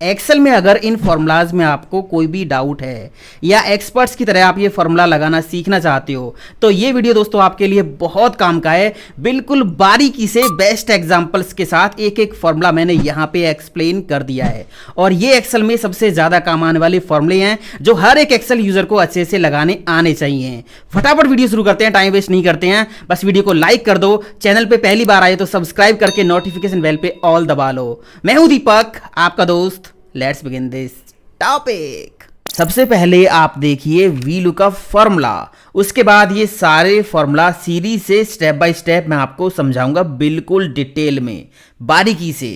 Excel में अगर इन formulas में आपको कोई भी डाउट है या एक्सपर्ट्स की तरह आप ये फॉर्मूला लगाना सीखना चाहते हो तो ये वीडियो दोस्तों आपके लिए बहुत काम का है। बिल्कुल बारीकी से बेस्ट एग्जांपल्स के साथ एक एक फॉर्मूला मैंने यहाँ पे एक्सप्लेन कर दिया है और ये एक्सेल में सबसे ज़्यादा काम आने वाले फॉर्मूले हैं जो हर एक एक्सेल यूजर को अच्छे से लगाने आने चाहिए। फटाफट वीडियो शुरू करते हैं, टाइम वेस्ट नहीं करते हैं। बस वीडियो को लाइक कर दो, चैनल पे पहली बार आए तो सब्सक्राइब करके नोटिफिकेशन बेल पे ऑल दबा लो। मैं हूं दीपक, आपका दोस्त। Let's begin this topic. सबसे पहले आप देखिए वी लुकअप फॉर्मूला, उसके बाद ये सारे फॉर्मूला सीरीज से स्टेप बाय स्टेप मैं आपको समझाऊंगा बिल्कुल डिटेल में बारीकी से।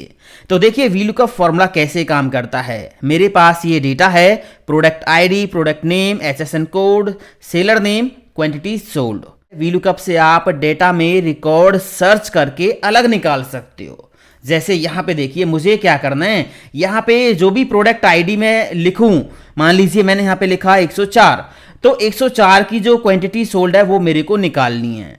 तो देखिए वी लुकअप फॉर्मूला कैसे काम करता है। मेरे पास ये डेटा है, product ID, product name, HSN code, seller name, quantity sold. V lookup से आप डेटा में रिकॉर्ड सर्च करके अलग निकाल सकते हो। जैसे यहाँ पे देखिए मुझे क्या करना है, यहाँ पे जो भी प्रोडक्ट आईडी में लिखूं, मान लीजिए मैंने यहाँ पे लिखा 104, तो 104 की जो क्वांटिटी सोल्ड है वो मेरे को निकालनी है।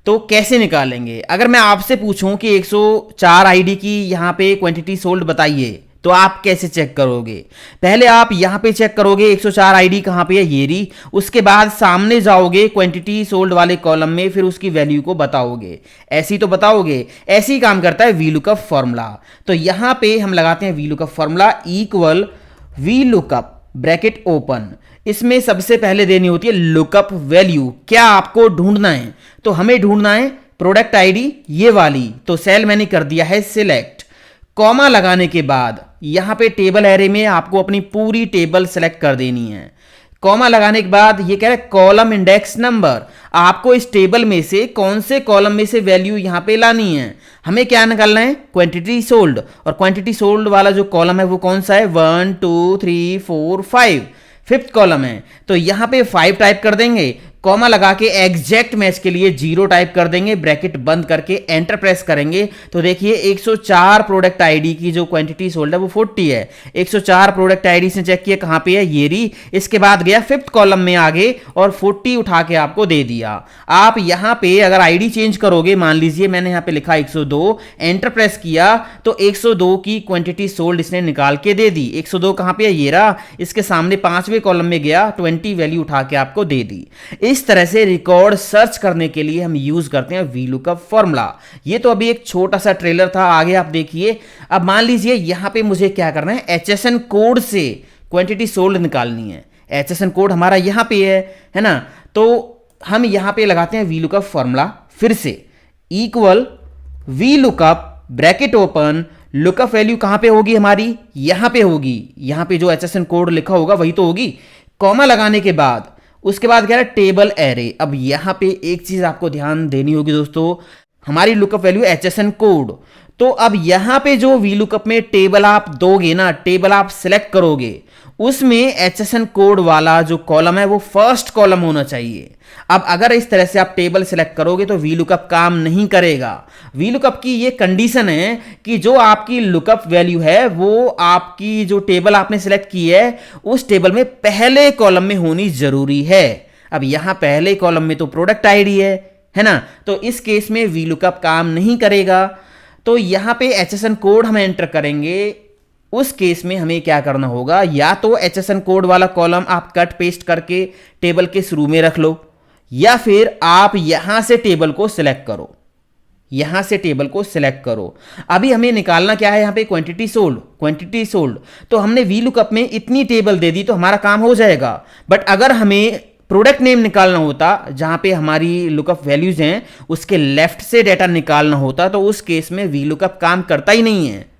तो कैसे निकालेंगे? अगर मैं आपसे पूछूं कि 104 आईडी की यहाँ पे क्वांटिटी सोल्ड बताइए तो आप कैसे चेक करोगे? पहले आप यहां पे चेक करोगे 104 आईडी कहां पे है, ये रही। उसके बाद सामने जाओगे क्वांटिटी सोल्ड वाले कॉलम में, फिर उसकी वैल्यू को बताओगे। ऐसी तो बताओगे, ऐसे ही काम करता है वी लुकअप फॉर्मूला। तो यहां पे हम लगाते हैं V lookup formula equal V lookup bracket open. इसमें सबसे पहले देनी होती है लुकअप वैल्यू। क्या आपको ढूंढना है? तो हमें ढूंढना है प्रोडक्ट आईडी ये वाली, तो सेल मैंने कर दिया है सिलेक्ट। कॉमा लगाने के बाद यहां पे टेबल एरे में आपको अपनी पूरी टेबल सेलेक्ट कर देनी है। कॉमा लगाने के बाद ये कह रहा है कॉलम इंडेक्स नंबर। आपको इस टेबल में से कौन से कॉलम में से वैल्यू यहां पे लानी है। हमें क्या निकालना है? Quantity sold. और क्वांटिटी सोल्ड वाला जो कॉलम है वो कौन सा है? 1 2 3 4 5, फिफ्थ कॉलम है। तो यहां पे 5 टाइप कर देंगे, कॉमा लगा के एग्जैक्ट मैच के लिए 0 टाइप कर देंगे, ब्रैकेट बंद करके एंटर प्रेस करेंगे। तो देखिए 104 प्रोडक्ट आईडी की जो क्वांटिटी सोल्ड है वो 40 है। 104 प्रोडक्ट आईडी से चेक किया कहां पे है, ये रही। इसके बाद गया फिफ्थ कॉलम में आगे और 40 उठा के आपको दे दिया। आप यहां पे अगर आईडी चेंज करोगे, मान लीजिए मैंने यहां पे लिखा 102, एंटर प्रेस किया तो 102 की क्वांटिटी सोल्ड इसने निकाल के दे दी। 102 कहां पे है, ये रहा। इसके सामने 5वें कॉलम में गया, 20 वैल्यू उठा के आपको दे दी। इस तरह से रिकॉर्ड सर्च करने के लिए हम यूज करते हैं वी लुकअप फॉर्मूला। ये तो अभी एक छोटा सा ट्रेलर था, आगे आप देखिए। अब मान लीजिए यहां पे मुझे क्या करना है, HSN कोड से क्वांटिटी सोल्ड निकालनी है। HSN कोड हमारा यहां पे है ना। तो हम यहां पे लगाते हैं वी लुकअप फॉर्मूला, फिर से equal V lookup bracket open. Lookup value कहां पे होगी हमारी? यहां पे होगी। यहां पे जो HSN कोड लिखा होगा वही तो होगी। कॉमा लगाने के बाद उसके बाद कह रहा है टेबल एरे। अब यहां पे एक चीज आपको ध्यान देनी होगी दोस्तों, हमारी लुकअप वैल्यू HSN कोड। तो अब यहां पे जो वी लुकअप में टेबल आप दोगे ना, टेबल आप सिलेक्ट करोगे, उसमें HSN कोड वाला जो कॉलम है वो फर्स्ट कॉलम होना चाहिए। अब अगर इस तरह से आप टेबल सिलेक्ट करोगे तो वी लुकअप काम नहीं करेगा। वी लुकअप की ये कंडीशन है कि जो आपकी लुकअप वैल्यू है वो आपकी जो टेबल आपने सिलेक्ट की है उस टेबल में पहले कॉलम में होनी जरूरी है। अब यहां पहले कॉलम में तो प्रोडक्ट आईडी है ना, तो इस केस में वी लुकअप काम नहीं करेगा। तो यहां पे HSN कोड हम एंटर करेंगे। उस केस में हमें क्या करना होगा, या तो HSN कोड वाला कॉलम आप कट पेस्ट करके टेबल के शुरू में रख लो, या फिर आप यहां से टेबल को सिलेक्ट करो। यहां से टेबल को सिलेक्ट करो। अभी हमें निकालना क्या है, यहां पे क्वांटिटी सोल्ड। क्वांटिटी सोल्ड तो हमने वी लुकअप में इतनी टेबल दे दी तो हमारा काम हो जाएगा। बट अगर हमें प्रोडक्ट नेम निकालना होता, जहां पे हमारी लुकअप वैल्यूज हैं उसके लेफ्ट से डेटा निकालना होता, तो उस केस में वी लुकअप काम करता ही नहीं है।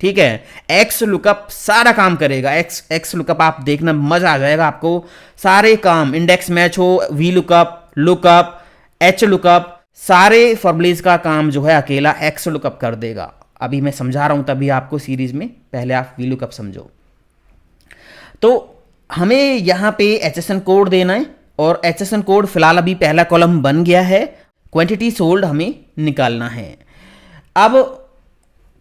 ठीक है, एक्स लुकअप सारा काम करेगा। एक्स लुकअप आप देखना, मजा आ जाएगा आपको। सारे काम, इंडेक्स मैच हो, V lookup, lookup, H lookup, सारे फॉर्मूलेज का काम जो है अकेला एक्स लुकअप कर देगा। अभी मैं समझा रहा हूं तभी आपको सीरीज में, पहले आप वी लुकअप समझो। तो हमें यहां पे HSN कोड देना है और HSN कोड फिलहाल अभी पहला कॉलम बन गया है। क्वांटिटी सोल्ड हमें निकालना है। अब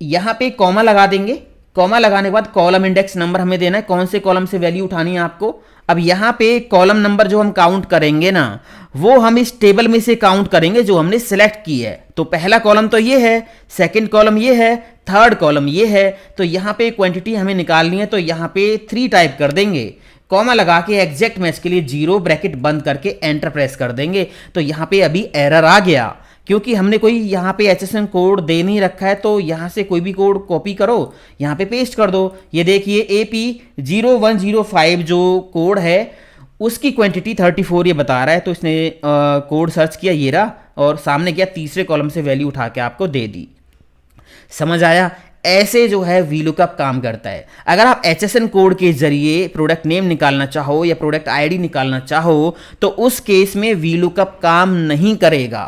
यहां पे कॉमा लगा देंगे। कॉमा लगाने के बाद कॉलम इंडेक्स नंबर हमें देना है, कौन से कॉलम से वैल्यू उठानी है आपको। अब यहाँ पे कॉलम नंबर जो हम काउंट करेंगे ना, वो हम इस टेबल में से काउंट करेंगे जो हमने सिलेक्ट की है। तो पहला कॉलम तो ये है, सेकंड कॉलम ये है, थर्ड कॉलम ये है। तो यहाँ पे क्वांटिटी हमें निकालनी है, तो यहाँ पे 3 टाइप कर देंगे, कॉमा लगा के एग्जैक्ट मैच के लिए 0 ब्रैकेट बंद करके एंटर प्रेस कर देंगे। तो यहाँ पे अभी एरर आ गया, क्योंकि हमने कोई यहाँ पे HSN कोड दे नहीं रखा है। तो यहाँ से कोई भी कोड कॉपी करो, यहाँ पे पेस्ट कर दो। ये देखिए AP0105 जो कोड है उसकी क्वांटिटी 34 ये बता रहा है। तो इसने कोड सर्च किया, ये रहा, और सामने गया, तीसरे कॉलम से वैल्यू उठा के आपको दे दी। समझ आया? ऐसे जो है VLOOKUP काम करता है। अगर आप HSN कोड के जरिए प्रोडक्ट नेम निकालना चाहो या प्रोडक्ट ID निकालना चाहो तो उस केस में VLOOKUP काम नहीं करेगा।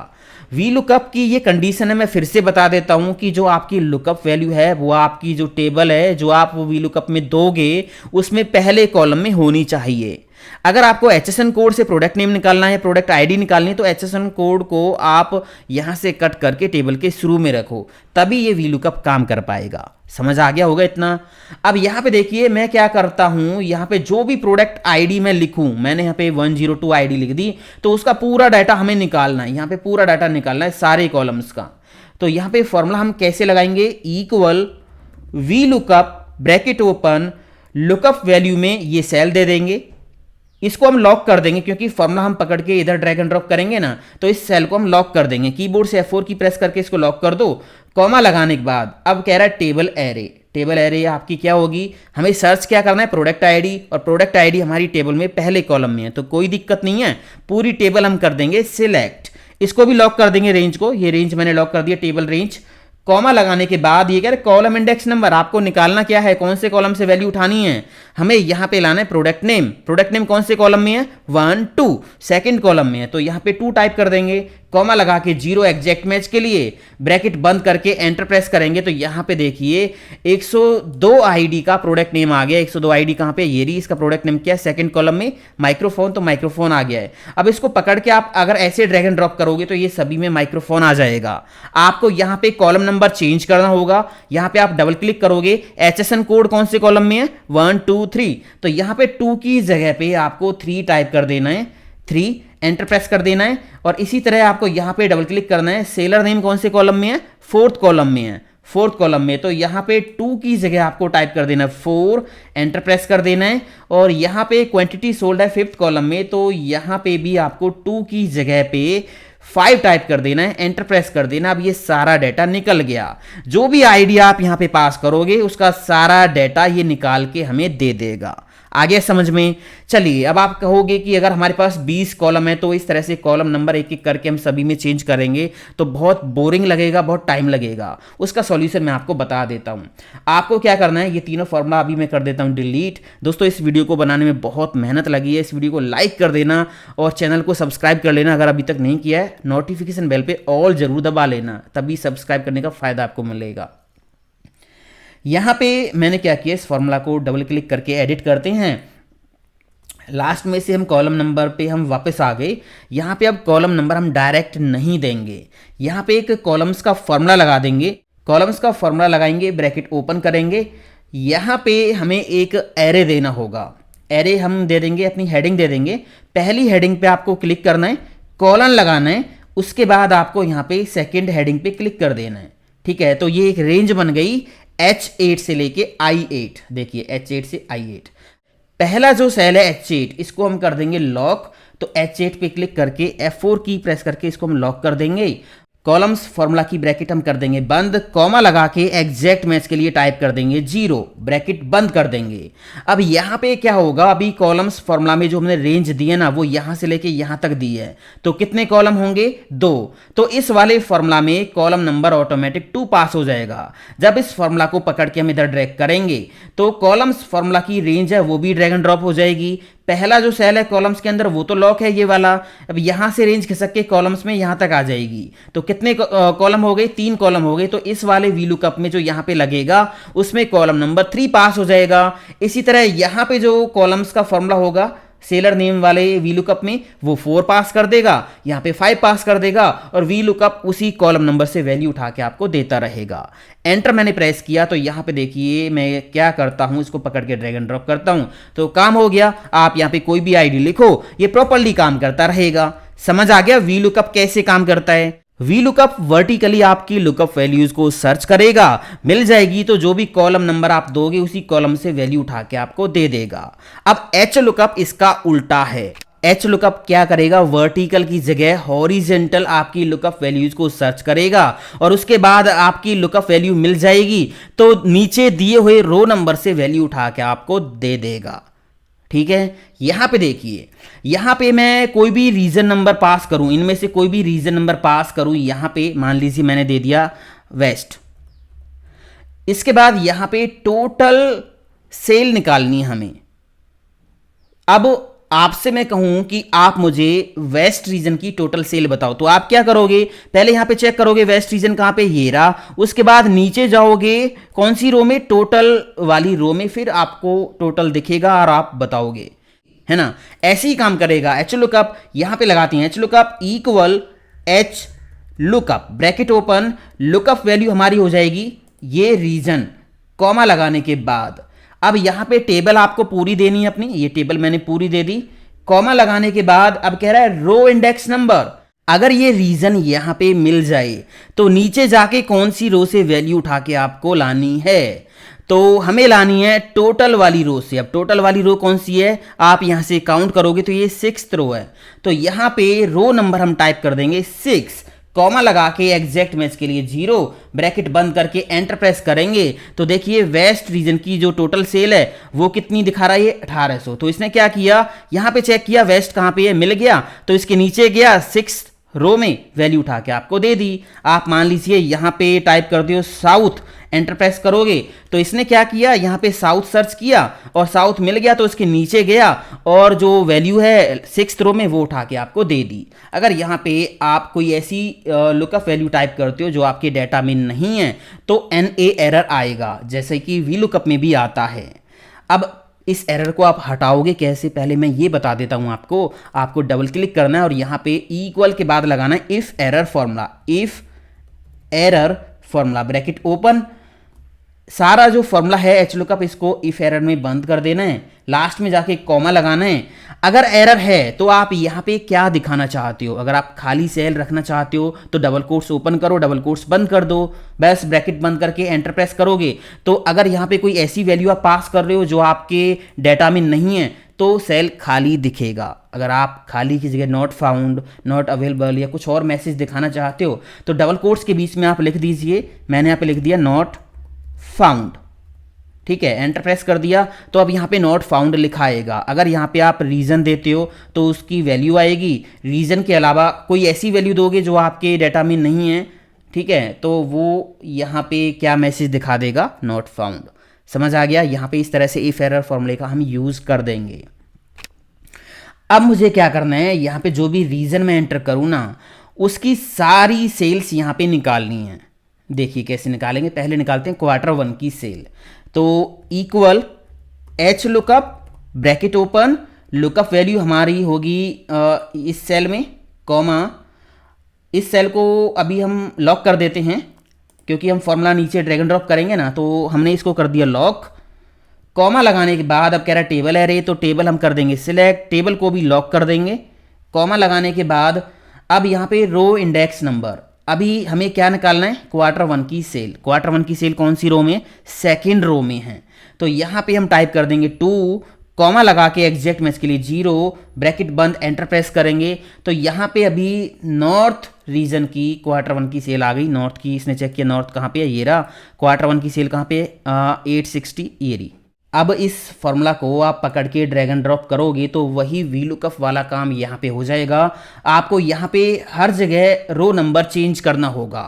VLOOKUP की ये कंडीशन है, मैं फिर से बता देता हूं कि जो आपकी लुकअप वैल्यू है वो आपकी जो टेबल है जो आप VLOOKUP में दोगे उसमें पहले कॉलम में होनी चाहिए। अगर आपको HSN कोड से प्रोडक्ट नेम निकालना है, प्रोडक्ट ID निकालनी है, तो HSN कोड को आप यहां से कट करके टेबल के शुरू में रखो, तभी ये VLOOKUP काम कर पाएगा। समझ आ गया होगा इतना? अब यहाँ पे देखिए मैं क्या करता हूँ, यहाँ पे जो भी प्रोडक्ट ID मैं लिखूँ, मैंने यहाँ पे 102 ID लिख दी, तो उसका पूरा डाटा हमें निकालना है। यहाँ पे पूरा डाटा निकालना है सारे कॉलम्स का। तो यहाँ पे फॉर्मूला हम कैसे लगाएंगे, equal VLOOKUP bracket open lookup value में ये सेल दे देंगे, इसको हम लॉक कर देंगे, क्योंकि फॉर्मूला हम पकड़ के इधर ड्रैग एंड ड्रॉप करेंगे ना, तो इस सेल को हम लॉक कर देंगे। कीबोर्ड से F4 की प्रेस करके इसको लॉक कर दो। कॉमा लगाने के बाद अब कह रहा है टेबल एरे। टेबल एरे आपकी क्या होगी, हमें सर्च क्या करना है, प्रोडक्ट ID, और प्रोडक्ट ID हमारी टेबल में पहले कॉलम में है, तो कोई दिक्कत नहीं है। पूरी टेबल हम कर देंगे सिलेक्ट, इसको भी लॉक कर देंगे रेंज को, ये रेंज मैंने लॉक कर दिया, टेबल रेंज। कॉमा लगाने के बाद ये कह रहे कॉलम इंडेक्स नंबर, आपको निकालना क्या है, कौन से कॉलम से वैल्यू उठानी है, हमें यहां पे लाना है प्रोडक्ट नेम। प्रोडक्ट नेम कौन से कॉलम में है, 1 2 सेकंड कॉलम में है, तो यहां पे 2 टाइप कर देंगे। कॉमा लगा के 0 एग्जैक्ट मैच के लिए ब्रैकेट बंद करके एंटर प्रेस करेंगे। तो यहां पे देखिए 102 ID का प्रोडक्ट नेम आ गया। 102 ID कहां पे, ये रही, इसका प्रोडक्ट नेम क्या है, सेकंड कॉलम में माइक्रोफोन, तो माइक्रोफोन आ गया है। अब इसको पकड़ के आप अगर ऐसे ड्रैग एंड ड्रॉप करोगे तो ये सभी में माइक्रोफोन आ जाएगा। आपको यहां पे कॉलम नंबर चेंज करना होगा, यहां पे आप डबल क्लिक करोगे, HSN कोड कौन से कॉलम में है, 1 2 3, तो यहां पे 2 की जगह पे आपको 3 टाइप कर देना है, 3 एंटर प्रेस कर देना है। और इसी तरह आपको यहां पे डबल क्लिक करना है, सेलर नेम कौन से कॉलम में है, 4th कॉलम में है, 4th कॉलम में, तो यहां पे 2 की जगह आपको टाइप कर देना है 4, एंटर प्रेस कर देना है। और यहां पे क्वांटिटी सोल्ड है 5th कॉलम में, तो यहां पे भी आपको 2 की जगह पे 5 टाइप कर देना है, एंटर प्रेस कर देना। अब ये सारा डाटा निकल गया। जो भी आइडिया आप यहां पे पास करोगे उसका सारा डाटा ये निकाल के हमें दे देगा। आगे समझ में? चलिए अब आप कहोगे कि अगर हमारे पास 20 कॉलम है तो इस तरह से कॉलम नंबर एक एक करके हम सभी में चेंज करेंगे तो बहुत बोरिंग लगेगा, बहुत टाइम लगेगा। उसका सॉल्यूशन मैं आपको बता देता हूं। आपको क्या करना है, ये तीनों फॉर्मूला अभी मैं कर देता हूं डिलीट। दोस्तों इस वीडियो को बनाने में बहुत मेहनत लगी है, इस वीडियो को लाइक कर देना और चैनल को सब्सक्राइब कर लेना अगर अभी तक नहीं किया है। नोटिफिकेशन बेल पे ऑल जरूर दबा लेना, तभी सब्सक्राइब करने का फायदा आपको मिलेगा। यहां पे मैंने क्या किया, इस फॉर्मूला को डबल क्लिक करके एडिट करते हैं। लास्ट में से हम कॉलम नंबर पे हम वापस आ गए। यहाँ पे अब कॉलम नंबर हम डायरेक्ट नहीं देंगे, यहाँ पे एक कॉलम्स का फॉर्मूला लगा देंगे। कॉलम्स का फॉर्मूला लगाएंगे, ब्रैकेट ओपन करेंगे, यहाँ पे हमें एक एरे देना होगा। एरे हम दे देंगे, अपनी हेडिंग दे देंगे। पहली हेडिंग पे आपको क्लिक करना है, कॉलन लगाना है, उसके बाद आपको यहाँ पे सेकेंड हेडिंग पे क्लिक कर देना है। ठीक है, तो ये एक रेंज बन गई H8 से लेके I8। देखिए H8 से I8, पहला जो सेल है H8 इसको हम कर देंगे लॉक। तो H8 पे क्लिक करके F4 की प्रेस करके इसको हम लॉक कर देंगे। कॉलम्स फॉर्मूला की ब्रैकेट हम कर देंगे बंद, कॉमा लगा के एग्जैक्ट मैच के लिए टाइप कर देंगे 0, ब्रैकेट बंद कर देंगे। अब यहाँ पे क्या होगा, अभी कॉलम्स फॉर्मूला में जो हमने रेंज दी है ना वो यहाँ से लेके यहाँ तक दी है, तो कितने कॉलम होंगे, 2। तो इस वाले फॉर्मूला में कॉलम नंबर ऑटोमेटिक 2 पास हो जाएगा। जब इस फॉर्मूला को पकड़ के हम इधर ड्रैग करेंगे तो कॉलम्स फॉर्मूला की रेंज है वो भी ड्रैग एंड ड्रॉप हो जाएगी। पहला जो सेल है कॉलम्स के अंदर वो तो लॉक है ये वाला, अब यहां से रेंज खिसक के कॉलम्स में यहां तक आ जाएगी। तो कितने कॉलम हो गए, 3 कॉलम हो गए। तो इस वाले VLOOKUP में जो यहां पे लगेगा उसमें कॉलम नंबर 3 पास हो जाएगा। इसी तरह यहां पे जो कॉलम्स का फॉर्मूला होगा सेलर नेम वाले वी लुकअप में वो 4 पास कर देगा, यहाँ पे 5 पास कर देगा और वी लुकअप उसी कॉलम नंबर से वैल्यू उठा के आपको देता रहेगा। एंटर मैंने प्रेस किया तो यहाँ पे देखिए मैं क्या करता हूँ, इसको पकड़ के ड्रैग एंड ड्रॉप करता हूँ तो काम हो गया। आप यहाँ पे कोई भी आईडी लिखो, ये प्रॉपर्ली काम करता रहेगा। समझ आ गया वी लुकअप कैसे काम करता है। वी लुकअप वर्टिकली आपकी लुकअप वैल्यूज को सर्च करेगा, मिल जाएगी तो जो भी कॉलम नंबर आप दोगे उसी कॉलम से वैल्यू उठा के आपको दे देगा। अब एच लुकअप इसका उल्टा है। एच लुकअप क्या करेगा, वर्टिकल की जगह हॉरिजेंटल आपकी लुकअप वैल्यूज को सर्च करेगा और उसके बाद आपकी लुकअप वैल्यू मिल जाएगी तो नीचे दिए हुए रो नंबर से वैल्यू उठा के आपको दे देगा। ठीक है, यहां पे देखिए, यहां पे मैं कोई भी रीजन नंबर पास करूं, इनमें से कोई भी रीजन नंबर पास करूं, यहां पे मान लीजिए मैंने दे दिया वेस्ट। इसके बाद यहां पे टोटल सेल निकालनी है हमें। अब आपसे मैं कहूं कि आप मुझे वेस्ट रीजन की टोटल सेल बताओ तो आप क्या करोगे, पहले यहां पे चेक करोगे वेस्ट रीजन कहां पे, ये रहा। उसके बाद नीचे जाओगे कौन सी रो में, टोटल वाली रो में, फिर आपको टोटल दिखेगा और आप बताओगे, है ना। ऐसे ही काम करेगा एच लुकअप। यहां पे लगाते हैं H lookup equal H lookup bracket open, lookup value हमारी हो जाएगी ये रीजन, कॉमा लगाने के बाद अब यहां पे टेबल आपको पूरी देनी है अपनी, ये टेबल मैंने पूरी दे दी। कॉमा लगाने के बाद अब कह रहा है रो इंडेक्स नंबर। अगर ये रीजन यहां पे मिल जाए तो नीचे जाके कौन सी रो से वैल्यू उठा के आपको लानी है, तो हमें लानी है टोटल वाली रो से। अब टोटल वाली रो कौन सी है, आप यहां से काउंट करोगे तो ये 6th रो है, तो यहां पे रो नंबर हम टाइप कर देंगे 6, कॉमा लगा के एग्जैक्ट मैच के लिए 0, ब्रैकेट बंद करके एंटर प्रेस करेंगे तो देखिए वेस्ट रीजन की जो टोटल सेल है वो कितनी दिखा रहा है, 1800। तो इसने क्या किया, यहां पे चेक किया वेस्ट कहां पे है, मिल गया तो इसके नीचे गया 6th रो में वैल्यू उठा के आपको दे दी। आप मान लीजिए यहां पे टाइप कर दियो साउथ, एंटर प्रेस करोगे तो इसने क्या किया, यहां पे साउथ सर्च किया और साउथ मिल गया तो इसके नीचे गया और जो वैल्यू है 6th रो में वो उठा के आपको दे दी। अगर यहां पे आप कोई ऐसी लुकअप वैल्यू टाइप करते हो जो आपके डाटा में नहीं है तो NA एरर आएगा, जैसे कि वी लुकअप में भी आता है। अब इस एरर को आप हटाओगे कैसे, पहले मैं ये बता देता हूं आपको डबल क्लिक करना है और यहां पे इक्वल के बाद लगाना है if error formula, if error formula bracket open, सारा जो फॉर्मूला है एच लुकअप इसको इफ एरर में बंद कर देना है, लास्ट में जाके कॉमा लगाना है। अगर एरर है तो आप यहाँ पे क्या दिखाना चाहते हो, अगर आप खाली सेल रखना चाहते हो तो डबल कोट्स ओपन करो, डबल कोट्स बंद कर दो, बस ब्रैकेट बंद करके एंटर प्रेस करोगे तो अगर यहाँ पे कोई ऐसी वैल्यू आप पास कर रहे हो जो आपके डाटा में नहीं है तो सेल खाली दिखेगा। अगर आप खाली की जगह नॉट फाउंड, नॉट अवेलेबल या कुछ और मैसेज दिखाना चाहते हो तो डबल कोट्स के बीच में आप लिख दीजिए, मैंने यहाँ पे लिख दिया नॉट फाउंड, ठीक है, एंटर प्रेस कर दिया तो अब यहाँ पे नॉट फाउंड लिखा आएगा। अगर यहाँ पे आप रीजन देते हो तो उसकी वैल्यू आएगी, रीजन के अलावा कोई ऐसी वैल्यू दोगे जो आपके डाटा में नहीं है, ठीक है, तो वो यहाँ पे क्या मैसेज दिखा देगा, नॉट फाउंड। समझ आ गया, यहाँ पे इस तरह से इफ एरर फॉर्मूले का हम यूज कर देंगे। अब मुझे क्या करना है, यहाँ पे जो भी रीजन में एंटर करूँ ना उसकी सारी सेल्स यहाँ पे निकालनी है। देखिए कैसे निकालेंगे, पहले निकालते हैं Q1 की सेल, तो equal H lookup bracket open, lookup value हमारी होगी इस सेल में, कॉमा इस सेल को अभी हम लॉक कर देते हैं क्योंकि हम फॉर्मूला नीचे ड्रैग एंड ड्रॉप करेंगे ना, तो हमने इसको कर दिया लॉक। कॉमा लगाने के बाद अब कह रहा है टेबल एरे, तो टेबल हम कर देंगे सिलेक्ट, टेबल को भी लॉक कर देंगे। कॉमा लगाने के बाद अब यहाँ पे रो इंडेक्स नंबर, अभी हमें क्या निकालना है, Q1 की सेल। Q1 की सेल कौन सी रो में, 2nd रो में है, तो यहाँ पे हम टाइप कर देंगे 2, कॉमा लगा के एग्जैक्ट मैच के लिए 0, ब्रैकेट बंद, एंटर प्रेस करेंगे तो यहाँ पे अभी नॉर्थ रीजन की Q1 की सेल आ गई। नॉर्थ की इसने चेक किया, नॉर्थ कहाँ पे है, ये रहा। Q1 की सेल कहाँ पे है, 860, ये रही। अब इस फॉर्मूला को आप पकड़ के ड्रैग एंड ड्रॉप करोगे तो वही वी लुकअप वाला काम यहाँ पे हो जाएगा। आपको यहाँ पे हर जगह रो नंबर चेंज करना होगा।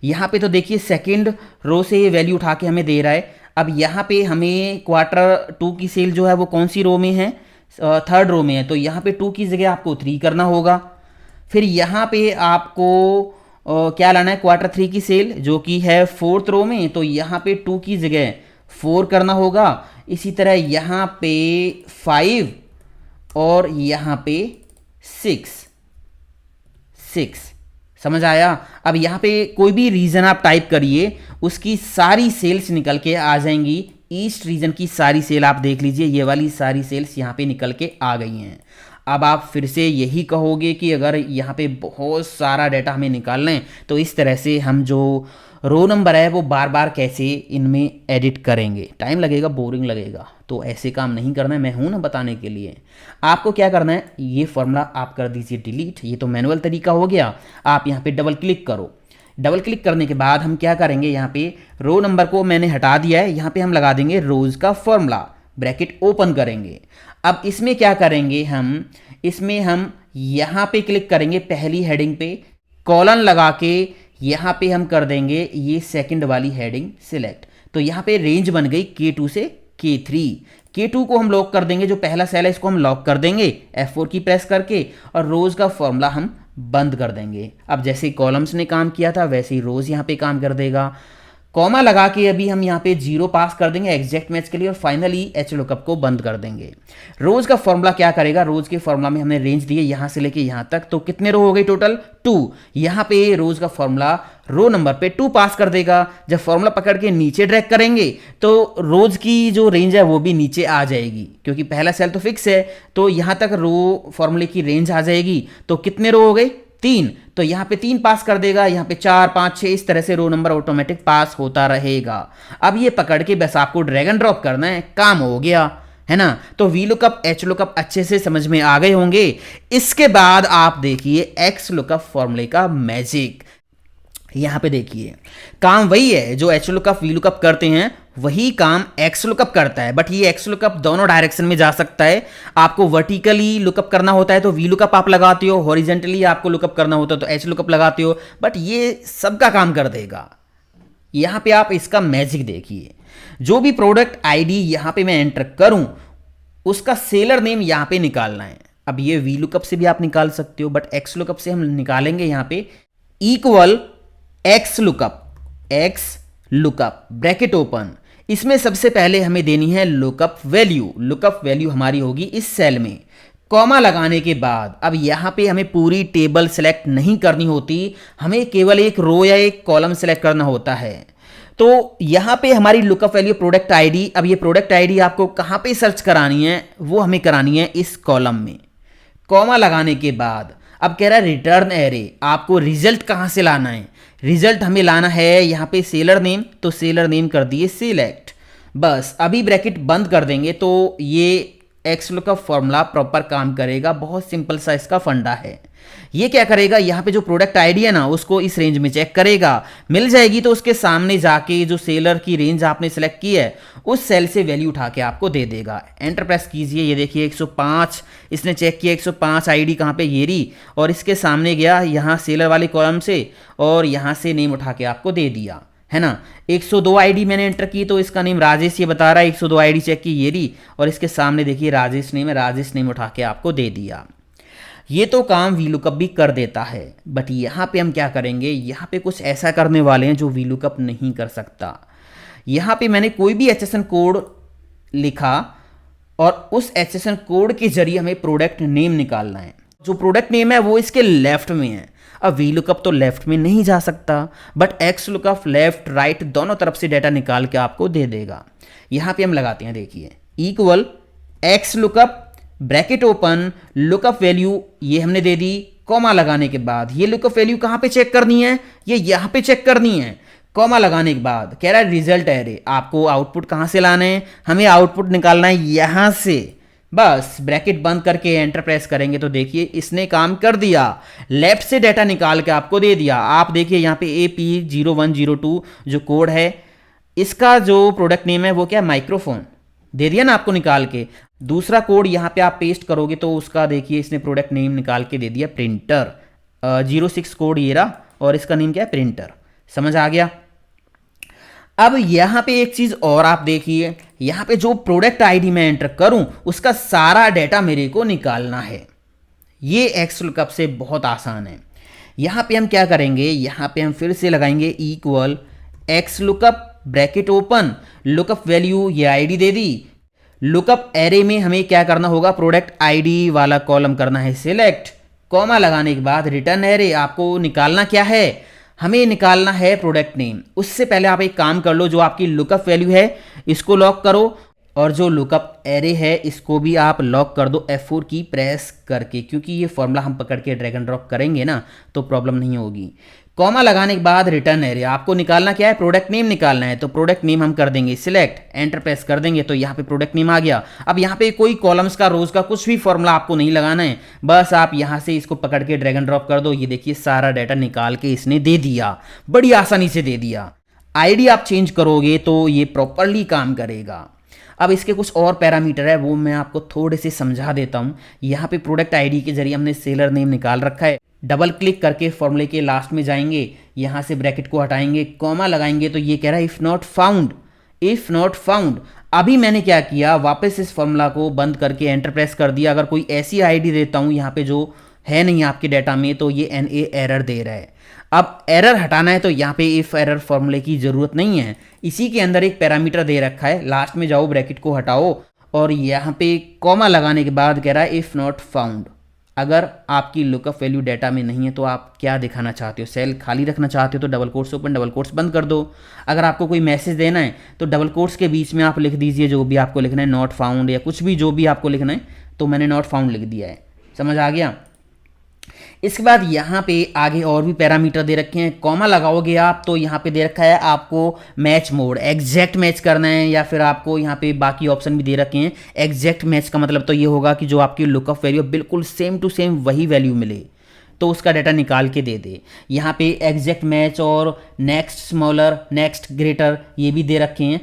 यहाँ पे तो देखिए 2nd रो से ये वैल्यू उठा के हमें दे रहा है। अब यहाँ पे हमें Q2 की सेल जो है वो कौन सी रो में है, 3rd रो में है, तो यहाँ पे 2 की जगह आपको 3 करना होगा। फिर यहाँ पे आपको क्या लाना है, Q3 की सेल जो कि है 4th रो में, तो यहाँ पे 2 की जगह 4 करना होगा। इसी तरह यहाँ पे 5 और यहाँ पे 6 समझ आया। अब यहाँ पे कोई भी रीजन आप टाइप करिए, उसकी सारी सेल्स निकल के आ जाएंगी। ईस्ट रीजन की सारी सेल आप देख लीजिए, ये वाली सारी सेल्स यहाँ पे निकल के आ गई हैं। अब आप फिर से यही कहोगे कि अगर यहाँ पे बहुत सारा डाटा हमें निकालना है तो इस तरह से हम जो रो नंबर है वो बार बार कैसे इनमें एडिट करेंगे, टाइम लगेगा, बोरिंग लगेगा। तो ऐसे काम नहीं करना है, मैं हूं ना बताने के लिए। आपको क्या करना है, ये फॉर्मूला आप कर दीजिए डिलीट, ये तो मैनुअल तरीका हो गया। आप यहाँ पे डबल क्लिक करो, डबल क्लिक करने के बाद हम क्या करेंगे, यहाँ पे रो नंबर को मैंने हटा दिया है, यहाँ पे हम लगा देंगे रोज का फॉर्मूला, ब्रैकेट ओपन करेंगे। अब इसमें क्या करेंगे इसमें हम यहाँ पे क्लिक करेंगे पहली हेडिंग पे, कॉलन लगा के यहाँ पे हम कर देंगे ये सेकंड वाली हेडिंग सिलेक्ट। तो यहाँ पे रेंज बन गई K2 से K3। K2 को हम लॉक कर देंगे, जो पहला सेल है इसको हम लॉक कर देंगे F4 की प्रेस करके, और रोज का फॉर्मूला हम बंद कर देंगे। अब जैसे कॉलम्स ने काम किया था वैसे ही रोज यहाँ पे काम कर देगा। कॉमा लगा के अभी हम यहाँ पे 0 पास कर देंगे एग्जैक्ट मैच के लिए, और फाइनली एच लुकअप को बंद कर देंगे। रोज का फॉर्मूला क्या करेगा, रोज के फॉर्मूला में हमने रेंज दी है यहाँ से लेके यहाँ तक, तो कितने रो हो गई टोटल 2। यहाँ पे रोज का फॉर्मूला रो नंबर पे 2 पास कर देगा। जब फॉर्मूला पकड़ के नीचे ड्रैग करेंगे तो रोज की जो रेंज है वो भी नीचे आ जाएगी, क्योंकि पहला सेल तो फिक्स है, तो यहाँ तक रो फॉर्मूले की रेंज आ जाएगी। तो कितने रो हो गए 3, तो यहाँ पे 3 पास कर देगा, यहाँ पे 4 5 6, इस तरह से रो नंबर ऑटोमेटिक पास होता रहेगा। अब ये पकड़ के बस आपको ड्रैग एंड ड्रॉप करना है, काम हो गया, है ना। तो वी लुकअप एच लुकअप अच्छे से समझ में आ गए होंगे। इसके बाद आप देखिए एक्स लुकअप फॉर्मूले का मैजिक। यहाँ पे देखिए काम वही है जो एच लुकअप वी लुकअप करते हैं, वही काम एक्स लुकअप करता है, बट ये एक्स लुकअप दोनों डायरेक्शन में जा सकता है। आपको वर्टिकली लुकअप करना होता है तो वी लुकअप आप लगाते हो, हॉरिजेंटली आपको लुकअप करना होता है तो एच लुकअप लगाते हो, बट ये सबका काम कर देगा। यहाँ पे आप इसका मैजिक देखिए, जो भी प्रोडक्ट आईडी यहाँ पे मैं एंटर करूं उसका सेलर नेम यहाँ पे निकालना है। अब ये वी लुकअप से भी आप निकाल सकते हो, बट एक्स लुकअप से हम निकालेंगे यहाँ पे equal x lookup bracket open. इसमें सबसे पहले हमें देनी है लुकअप वैल्यू। लुकअप वैल्यू हमारी होगी इस सेल में, कॉमा लगाने के बाद अब यहाँ पे हमें पूरी टेबल सेलेक्ट नहीं करनी होती, हमें केवल एक रो या एक कॉलम सेलेक्ट करना होता है। तो यहाँ पे हमारी लुकअप वैल्यू प्रोडक्ट आईडी, अब ये प्रोडक्ट आईडी आपको कहाँ पे सर्च करानी है, वो हमें करानी है इस कॉलम में। कॉमा लगाने के बाद अब कह रहा है रिटर्न एरे, आपको रिजल्ट कहाँ से लाना है, रिजल्ट हमें लाना है यहाँ पे सेलर नेम, तो सेलर नेम कर दिए सिलेक्ट। बस अभी ब्रैकेट बंद कर देंगे तो ये एक्स लुकअप फॉर्मूला प्रॉपर काम करेगा। बहुत सिंपल सा इसका फंडा है। ये क्या करेगा, यहाँ पे जो प्रोडक्ट आईडी है ना उसको इस रेंज में चेक करेगा, मिल जाएगी तो उसके सामने जाके जो सेलर की रेंज आपने सेलेक्ट की है उस सेल से वैल्यू उठा के आपको दे देगा। एंटर प्रेस कीजिए, ये देखिए 105 इसने चेक किया, 105 आईडी कहाँ पे ये रही, और इसके सामने गया यहाँ सेलर वाले कॉलम से और यहाँ से नेम उठा के आपको दे दिया, है ना। 102 आईडी मैंने एंटर की तो इसका नेम राजेश ये बता रहा है, 102 आईडी चेक की ये रही, और इसके सामने देखिए राजेश नेम है, राजेश नेम उठा के आपको दे दिया। ये तो काम वी लुकअप भी कर देता है, बट यहाँ पे हम क्या करेंगे, यहाँ पे कुछ ऐसा करने वाले हैं जो वी लुकअप नहीं कर सकता। यहाँ पे मैंने कोई भी एचएसएन कोड लिखा और उस एचएसएन कोड के जरिए हमें प्रोडक्ट नेम निकालना है। जो प्रोडक्ट नेम है वो इसके लेफ्ट में है। अब वी लुकअप तो लेफ्ट में नहीं जा सकता, but x lookup left right दोनों तरफ से डाटा निकाल के आपको दे देगा। यहाँ पे हम लगाते हैं, देखिए equal x lookup bracket open lookup value ये हमने दे दी, कॉमा लगाने के बाद ये लुकअप वैल्यू कहाँ पे चेक करनी है, ये यहाँ पे चेक करनी है। कॉमा लगाने के बाद कह रहा है रिजल्ट एरे, आपको आउटपुट कहाँ से लाना है, हमें आउटपुट निकालना है यहाँ से। बस ब्रैकेट बंद करके एंटर प्रेस करेंगे तो देखिए इसने काम कर दिया, लेफ्ट से डाटा निकाल के आपको दे दिया। आप देखिए यहाँ पे AP0102 जो कोड है, इसका जो प्रोडक्ट नेम है वो क्या है, माइक्रोफोन, दे दिया ना आपको निकाल के। दूसरा कोड यहाँ पे आप पेस्ट करोगे तो उसका देखिए इसने प्रोडक्ट नेम निकाल के दे दिया प्रिंटर, 06 कोड ये रहा, और इसका नेम क्या है प्रिंटर। समझ आ गया। अब यहाँ पे एक चीज और आप देखिए, यहाँ पे जो प्रोडक्ट आईडी मैं एंटर करूं उसका सारा डाटा मेरे को निकालना है। ये एक्स लुकअप से बहुत आसान है। यहाँ पे हम क्या करेंगे, यहाँ पे हम फिर से लगाएंगे equal x lookup bracket open lookup value, ये आईडी दे दी, लुकअप एरे में हमें क्या करना होगा, प्रोडक्ट आईडी वाला कॉलम करना है सिलेक्ट, कॉमा लगाने के बाद रिटर्न एरे। आपको निकालना क्या है, हमें निकालना है प्रोडक्ट नेम। उससे पहले आप एक काम कर लो, जो आपकी लुकअप वैल्यू है इसको लॉक करो, और जो लुकअप एरे है इसको भी आप लॉक कर दो F4 की प्रेस करके, क्योंकि ये फॉर्मूला हम पकड़ के ड्रैग एंड ड्रॉप करेंगे ना तो प्रॉब्लम नहीं होगी। कॉमा लगाने के बाद रिटर्न एरे, आपको निकालना क्या है, प्रोडक्ट नेम निकालना है। तो प्रोडक्ट नेम हम कर देंगे सिलेक्ट, एंटर प्रेस कर देंगे तो यहाँ पे प्रोडक्ट नेम आ गया। अब यहाँ पे कोई कॉलम्स का, रोज का कुछ भी फॉर्मूला आपको नहीं लगाना है, बस आप यहाँ से इसको पकड़ के ड्रैग एंड ड्रॉप कर दो। ये देखिए सारा डाटा निकाल के इसने दे दिया, बड़ी आसानी से दे दिया। आईडी आप चेंज करोगे तो ये प्रॉपरली काम करेगा। अब इसके कुछ और पैरामीटर है, वो मैं आपको थोड़े से समझा देता हूँ। यहाँ पे प्रोडक्ट आईडी के जरिए हमने सेलर नेम निकाल रखा है। डबल क्लिक करके फॉर्मूले के लास्ट में जाएंगे, यहाँ से ब्रैकेट को हटाएंगे, कॉमा लगाएंगे तो ये कह रहा है if not found, if not found. अभी मैंने क्या किया, वापस इस फॉर्मूला को बंद करके एंटर प्रेस कर दिया। अगर कोई ऐसी आईडी देता हूँ यहाँ पे जो है नहीं आपके डाटा में, तो ये NA एरर दे रहा है। अब एरर हटाना है तो यहाँ पे इफ एरर फॉर्मूले की जरूरत नहीं है, इसी के अंदर एक पैरामीटर दे रखा है। लास्ट में जाओ, ब्रैकेट को हटाओ और यहाँ पे कॉमा लगाने के बाद कह रहा है इफ़ नॉट फाउंड। अगर आपकी लुकअप वैल्यू डाटा में नहीं है तो आप क्या दिखाना चाहते हो, सेल खाली रखना चाहते हो तो double quotes open, double quotes बंद कर दो। अगर आपको कोई मैसेज देना है तो डबल कोट्स के बीच में आप लिख दीजिए जो भी आपको लिखना है, नॉट फाउंड या कुछ भी जो भी आपको लिखना है। तो मैंने नॉट फाउंड लिख दिया है, समझ आ गया। इसके बाद यहाँ पे आगे और भी पैरामीटर दे रखे हैं। कॉमा लगाओगे आप तो यहाँ पे दे रखा है आपको मैच मोड, एग्जैक्ट मैच करना है, या फिर आपको यहाँ पे बाकी ऑप्शन भी दे रखे हैं। एग्जैक्ट मैच का मतलब तो ये होगा कि जो आपकी लुकअप वैल्यू बिल्कुल सेम टू सेम वही वैल्यू मिले, तो उसका डाटा निकाल के दे दे। यहाँ पे एग्जैक्ट मैच और नेक्स्ट स्मॉलर, नेक्स्ट ग्रेटर ये भी दे रखे हैं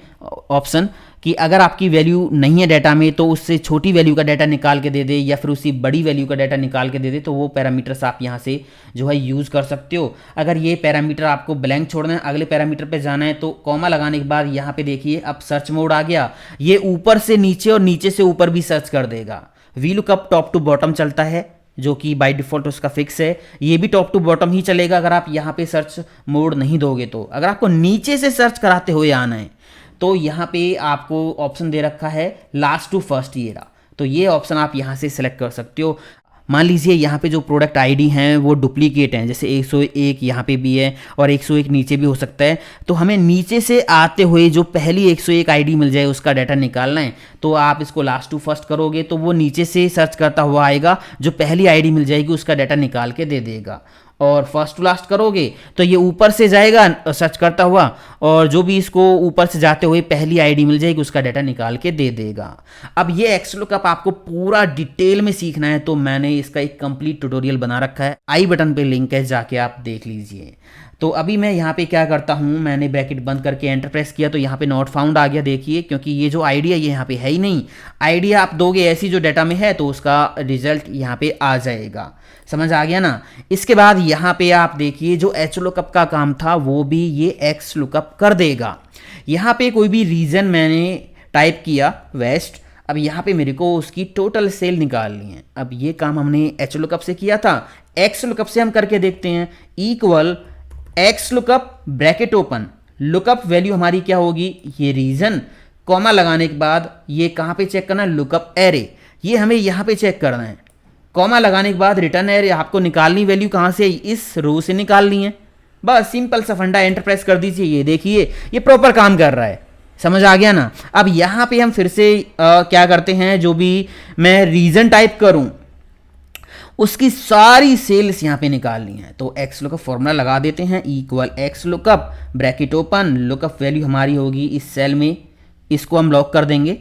ऑप्शन, कि अगर आपकी वैल्यू नहीं है डाटा में तो उससे छोटी वैल्यू का डाटा निकाल के दे दे, या फिर उससे बड़ी वैल्यू का डाटा निकाल के दे दे। तो वो पैरामीटर्स आप यहाँ से जो है यूज़ कर सकते हो। अगर ये पैरामीटर आपको ब्लैंक छोड़ना है, अगले पैरामीटर पे जाना है, तो कॉमा लगाने के बाद यहाँ पे देखिए अब सर्च मोड आ गया। ये ऊपर से नीचे और नीचे से ऊपर भी सर्च कर देगा। VLOOKUP टॉप टू बॉटम चलता है, जो कि बाय डिफ़ॉल्ट उसका फिक्स है। ये भी टॉप टू बॉटम ही चलेगा अगर आप यहाँ पे सर्च मोड नहीं दोगे तो। अगर आपको नीचे से सर्च कराते हुए आना है तो यहाँ पे आपको ऑप्शन दे रखा है लास्ट टू फर्स्ट ये रहा, तो ये ऑप्शन आप यहाँ से सिलेक्ट कर सकते हो। मान लीजिए यहाँ पे जो प्रोडक्ट आईडी हैं वो डुप्लीकेट हैं, जैसे 101 यहाँ पे भी है और 101 नीचे भी हो सकता है। तो हमें नीचे से आते हुए जो पहली 101 आईडी मिल जाए उसका डाटा निकालना है। तो आप इसको लास्ट टू फर्स्ट करोगे तो वो नीचे से सर्च करता हुआ आएगा, जो पहली आईडी मिल जाएगी उसका डाटा निकाल के दे देगा। और फर्स्ट टू लास्ट करोगे तो ये ऊपर से जाएगा सर्च करता हुआ, और जो भी इसको ऊपर से जाते हुए पहली आईडी मिल जाएगी उसका डाटा निकाल के दे देगा। अब ये XLOOKUP आपको पूरा डिटेल में सीखना है तो मैंने इसका एक कंप्लीट ट्यूटोरियल बना रखा है, आई बटन पे लिंक है, जाके आप देख लीजिए। तो अभी मैं यहाँ पे क्या करता हूँ, मैंने ब्रैकेट बंद करके एंटर प्रेस किया तो यहाँ पे नॉट फाउंड आ गया। देखिए क्योंकि ये जो आइडिया ये यहाँ पे है ही नहीं, आइडिया आप दोगे ऐसी जो डाटा में है तो उसका रिजल्ट यहाँ पे आ जाएगा। समझ आ गया ना। इसके बाद यहाँ पे आप देखिए जो HLOOKUP का काम था वो भी ये XLOOKUP कर देगा। यहाँ पे कोई भी रीजन मैंने टाइप किया वेस्ट, अब यहाँ पे मेरे को उसकी टोटल सेल निकालनी है। अब ये काम हमने HLOOKUP से किया था, XLOOKUP से हम करके देखते हैं। Equal XLOOKUP bracket open, lookup value हमारी क्या होगी, ये रीजन, कॉमा लगाने के बाद ये कहाँ पे चेक करना है, लुकअप एरे, ये हमें यहाँ पे चेक करना है। कॉमा लगाने के बाद रिटर्न एरे, आपको निकालनी वैल्यू कहाँ से, इस रो से निकालनी है। बस सिंपल सा फंडा, एंटर प्रेस कर दीजिए। ये देखिए ये प्रॉपर काम कर रहा है, समझ आ गया ना। अब यहाँ पे हम फिर से क्या करते हैं, जो भी मैं रीजन टाइप करूँ उसकी सारी सेल्स यहाँ पे निकालनी है। तो XLOOKUP फॉर्मूला लगा देते हैं, equal XLOOKUP bracket open, lookup value हमारी होगी इस सेल में, इसको हम लॉक कर देंगे।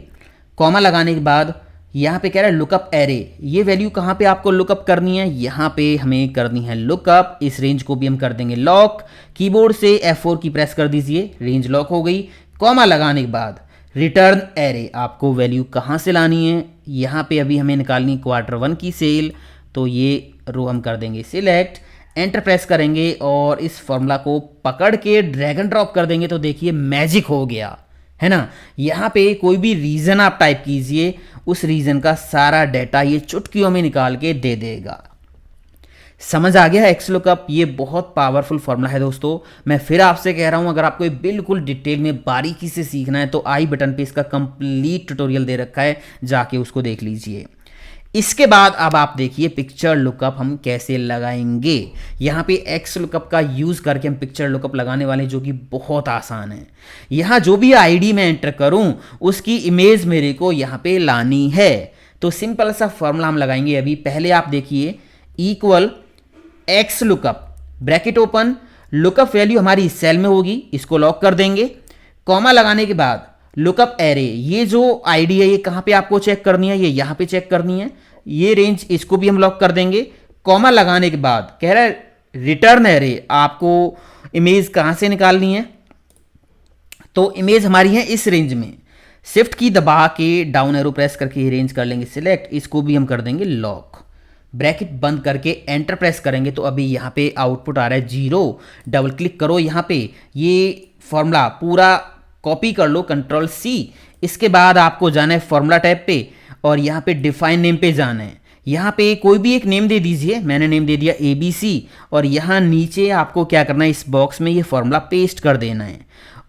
कॉमा लगाने के बाद यहाँ पे कह रहा है लुकअप एरे, ये वैल्यू कहाँ पे आपको लुकअप करनी है, यहाँ पे हमें करनी है लुकअप। इस रेंज को भी हम कर देंगे लॉक, कीबोर्ड से F4 की प्रेस कर दीजिए, रेंज लॉक हो गई। कॉमा लगाने के बाद रिटर्न एरे, आपको वैल्यू कहाँ से लानी है, यहाँ पे अभी हमें निकालनी Q1 की सेल, तो ये रो हम कर देंगे सिलेक्ट, एंटर प्रेस करेंगे और इस फॉर्मूला को पकड़ के ड्रैग एंड ड्रॉप कर देंगे तो देखिए मैजिक हो गया, है ना। यहाँ पे कोई भी रीजन आप टाइप कीजिए, उस रीजन का सारा डाटा ये चुटकियों में निकाल के दे देगा। समझ आ गया एक्स लुकअप? ये बहुत पावरफुल फॉर्मूला है दोस्तों। मैं फिर आपसे कह रहा हूं, अगर आपको ये बिल्कुल डिटेल में बारीकी से सीखना है तो आई बटन पे इसका कंप्लीट ट्यूटोरियल दे रखा है, जाके उसको देख लीजिए। इसके बाद अब आप देखिए पिक्चर लुकअप हम कैसे लगाएंगे। यहाँ पे एक्स लुकअप का यूज़ करके हम पिक्चर लुकअप लगाने वाले हैं, जो कि बहुत आसान है। यहाँ जो भी आईडी मैं एंटर करूँ उसकी इमेज मेरे को यहाँ पे लानी है। तो सिंपल सा फॉर्मूला हम लगाएंगे अभी। पहले आप देखिए equal x lookup, bracket open, lookup value हमारी इस सेल में होगी, इसको लॉक कर देंगे। कॉमा लगाने के बाद लुकअप एरे, ये जो आईडी है ये कहाँ पे आपको चेक करनी है, ये यहाँ पे चेक करनी है। ये रेंज इसको भी हम लॉक कर देंगे। कॉमा लगाने के बाद कह रहा है रिटर्न एरे, आपको इमेज कहाँ से निकालनी है, तो इमेज हमारी है इस रेंज में। शिफ्ट की दबा के डाउन एरो प्रेस करके ये रेंज कर लेंगे सिलेक्ट, इसको भी हम कर देंगे लॉक। ब्रैकेट बंद करके एंटर प्रेस करेंगे तो अभी यहाँ पे आउटपुट आ रहा है 0। डबल क्लिक करो यहाँ पे, ये फॉर्मूला पूरा कॉपी कर लो, कंट्रोल C। इसके बाद आपको जाना है फॉर्मूला टैब पे और यहाँ पे डिफाइन नेम पे जाना है। यहाँ पे कोई भी एक नेम दे दीजिए, मैंने नेम दे दिया ABC। और यहाँ नीचे आपको क्या करना है, इस बॉक्स में ये फॉर्मूला पेस्ट कर देना है,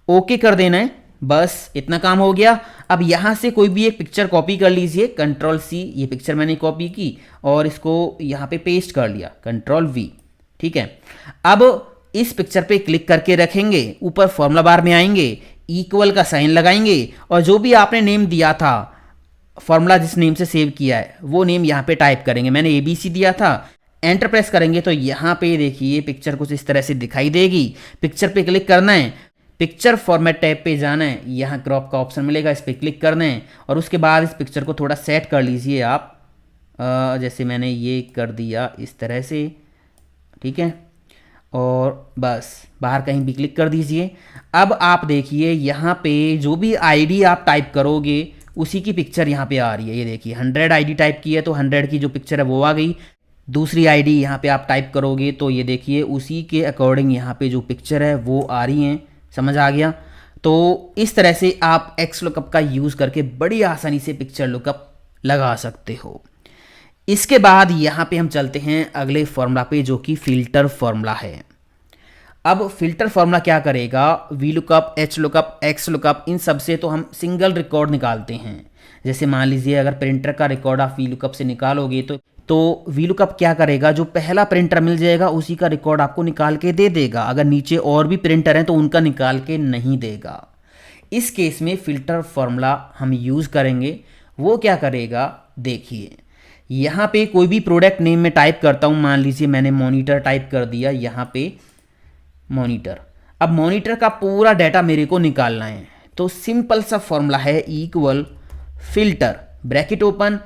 ओके कर देना है। बस इतना काम हो गया। अब यहाँ से कोई भी एक पिक्चर कॉपी कर लीजिए, कंट्रोल C। ये पिक्चर मैंने कॉपी की और इसको यहाँ पे पेस्ट कर लिया, कंट्रोल V। ठीक है, अब इस पिक्चर पे क्लिक करके रखेंगे, ऊपर फॉर्मूला बार में आएंगे, इक्वल का साइन लगाएंगे और जो भी आपने नेम दिया था, फॉर्मूला जिस नेम से सेव किया है वो नेम यहाँ पे टाइप करेंगे। मैंने ABC दिया था, एंटर प्रेस करेंगे तो यहाँ पे देखिए पिक्चर कुछ इस तरह से दिखाई देगी। पिक्चर पे क्लिक करना है, पिक्चर फॉर्मेट टैब पे जाना है, यहाँ क्रॉप का ऑप्शन मिलेगा, इस पर क्लिक करना है और उसके बाद इस पिक्चर को थोड़ा सेट कर लीजिए आप। जैसे मैंने ये कर दिया इस तरह से, ठीक है, और बस बाहर कहीं भी क्लिक कर दीजिए। अब आप देखिए यहाँ पे जो भी आईडी आप टाइप करोगे उसी की पिक्चर यहाँ पे आ रही है। ये देखिए 100 आईडी टाइप की है तो 100 की जो पिक्चर है वो आ गई। दूसरी आईडी यहाँ पे आप टाइप करोगे तो ये देखिए उसी के अकॉर्डिंग यहाँ पे जो पिक्चर है वो आ रही हैं। समझ आ गया? तो इस तरह से आप एक्स लुकअप का यूज़ करके बड़ी आसानी से पिक्चर लुकअप लगा सकते हो। इसके बाद यहाँ पे हम चलते हैं अगले फॉर्मूला पे, जो कि फिल्टर फॉर्मूला है। अब फिल्टर फॉर्मूला क्या करेगा, VLOOKUP, HLOOKUP, XLOOKUP, इन सब से तो हम सिंगल रिकॉर्ड निकालते हैं। जैसे मान लीजिए अगर प्रिंटर का रिकॉर्ड आप वी लुकअप से निकालोगे तो वी लुकअप क्या करेगा, जो पहला प्रिंटर मिल जाएगा उसी का रिकॉर्ड आपको निकाल के दे देगा। अगर नीचे और भी प्रिंटर हैं तो उनका निकाल के नहीं देगा। इस केस में फिल्टर फॉर्मूला हम यूज़ करेंगे। वो क्या करेगा, देखिए यहाँ पे कोई भी प्रोडक्ट नेम में टाइप करता हूँ, मान लीजिए मैंने मॉनिटर टाइप कर दिया यहाँ पे मॉनिटर। अब मॉनिटर का पूरा डाटा मेरे को निकालना है तो सिंपल सा फॉर्मूला है इक्वल फिल्टर, ब्रैकेट ओपन,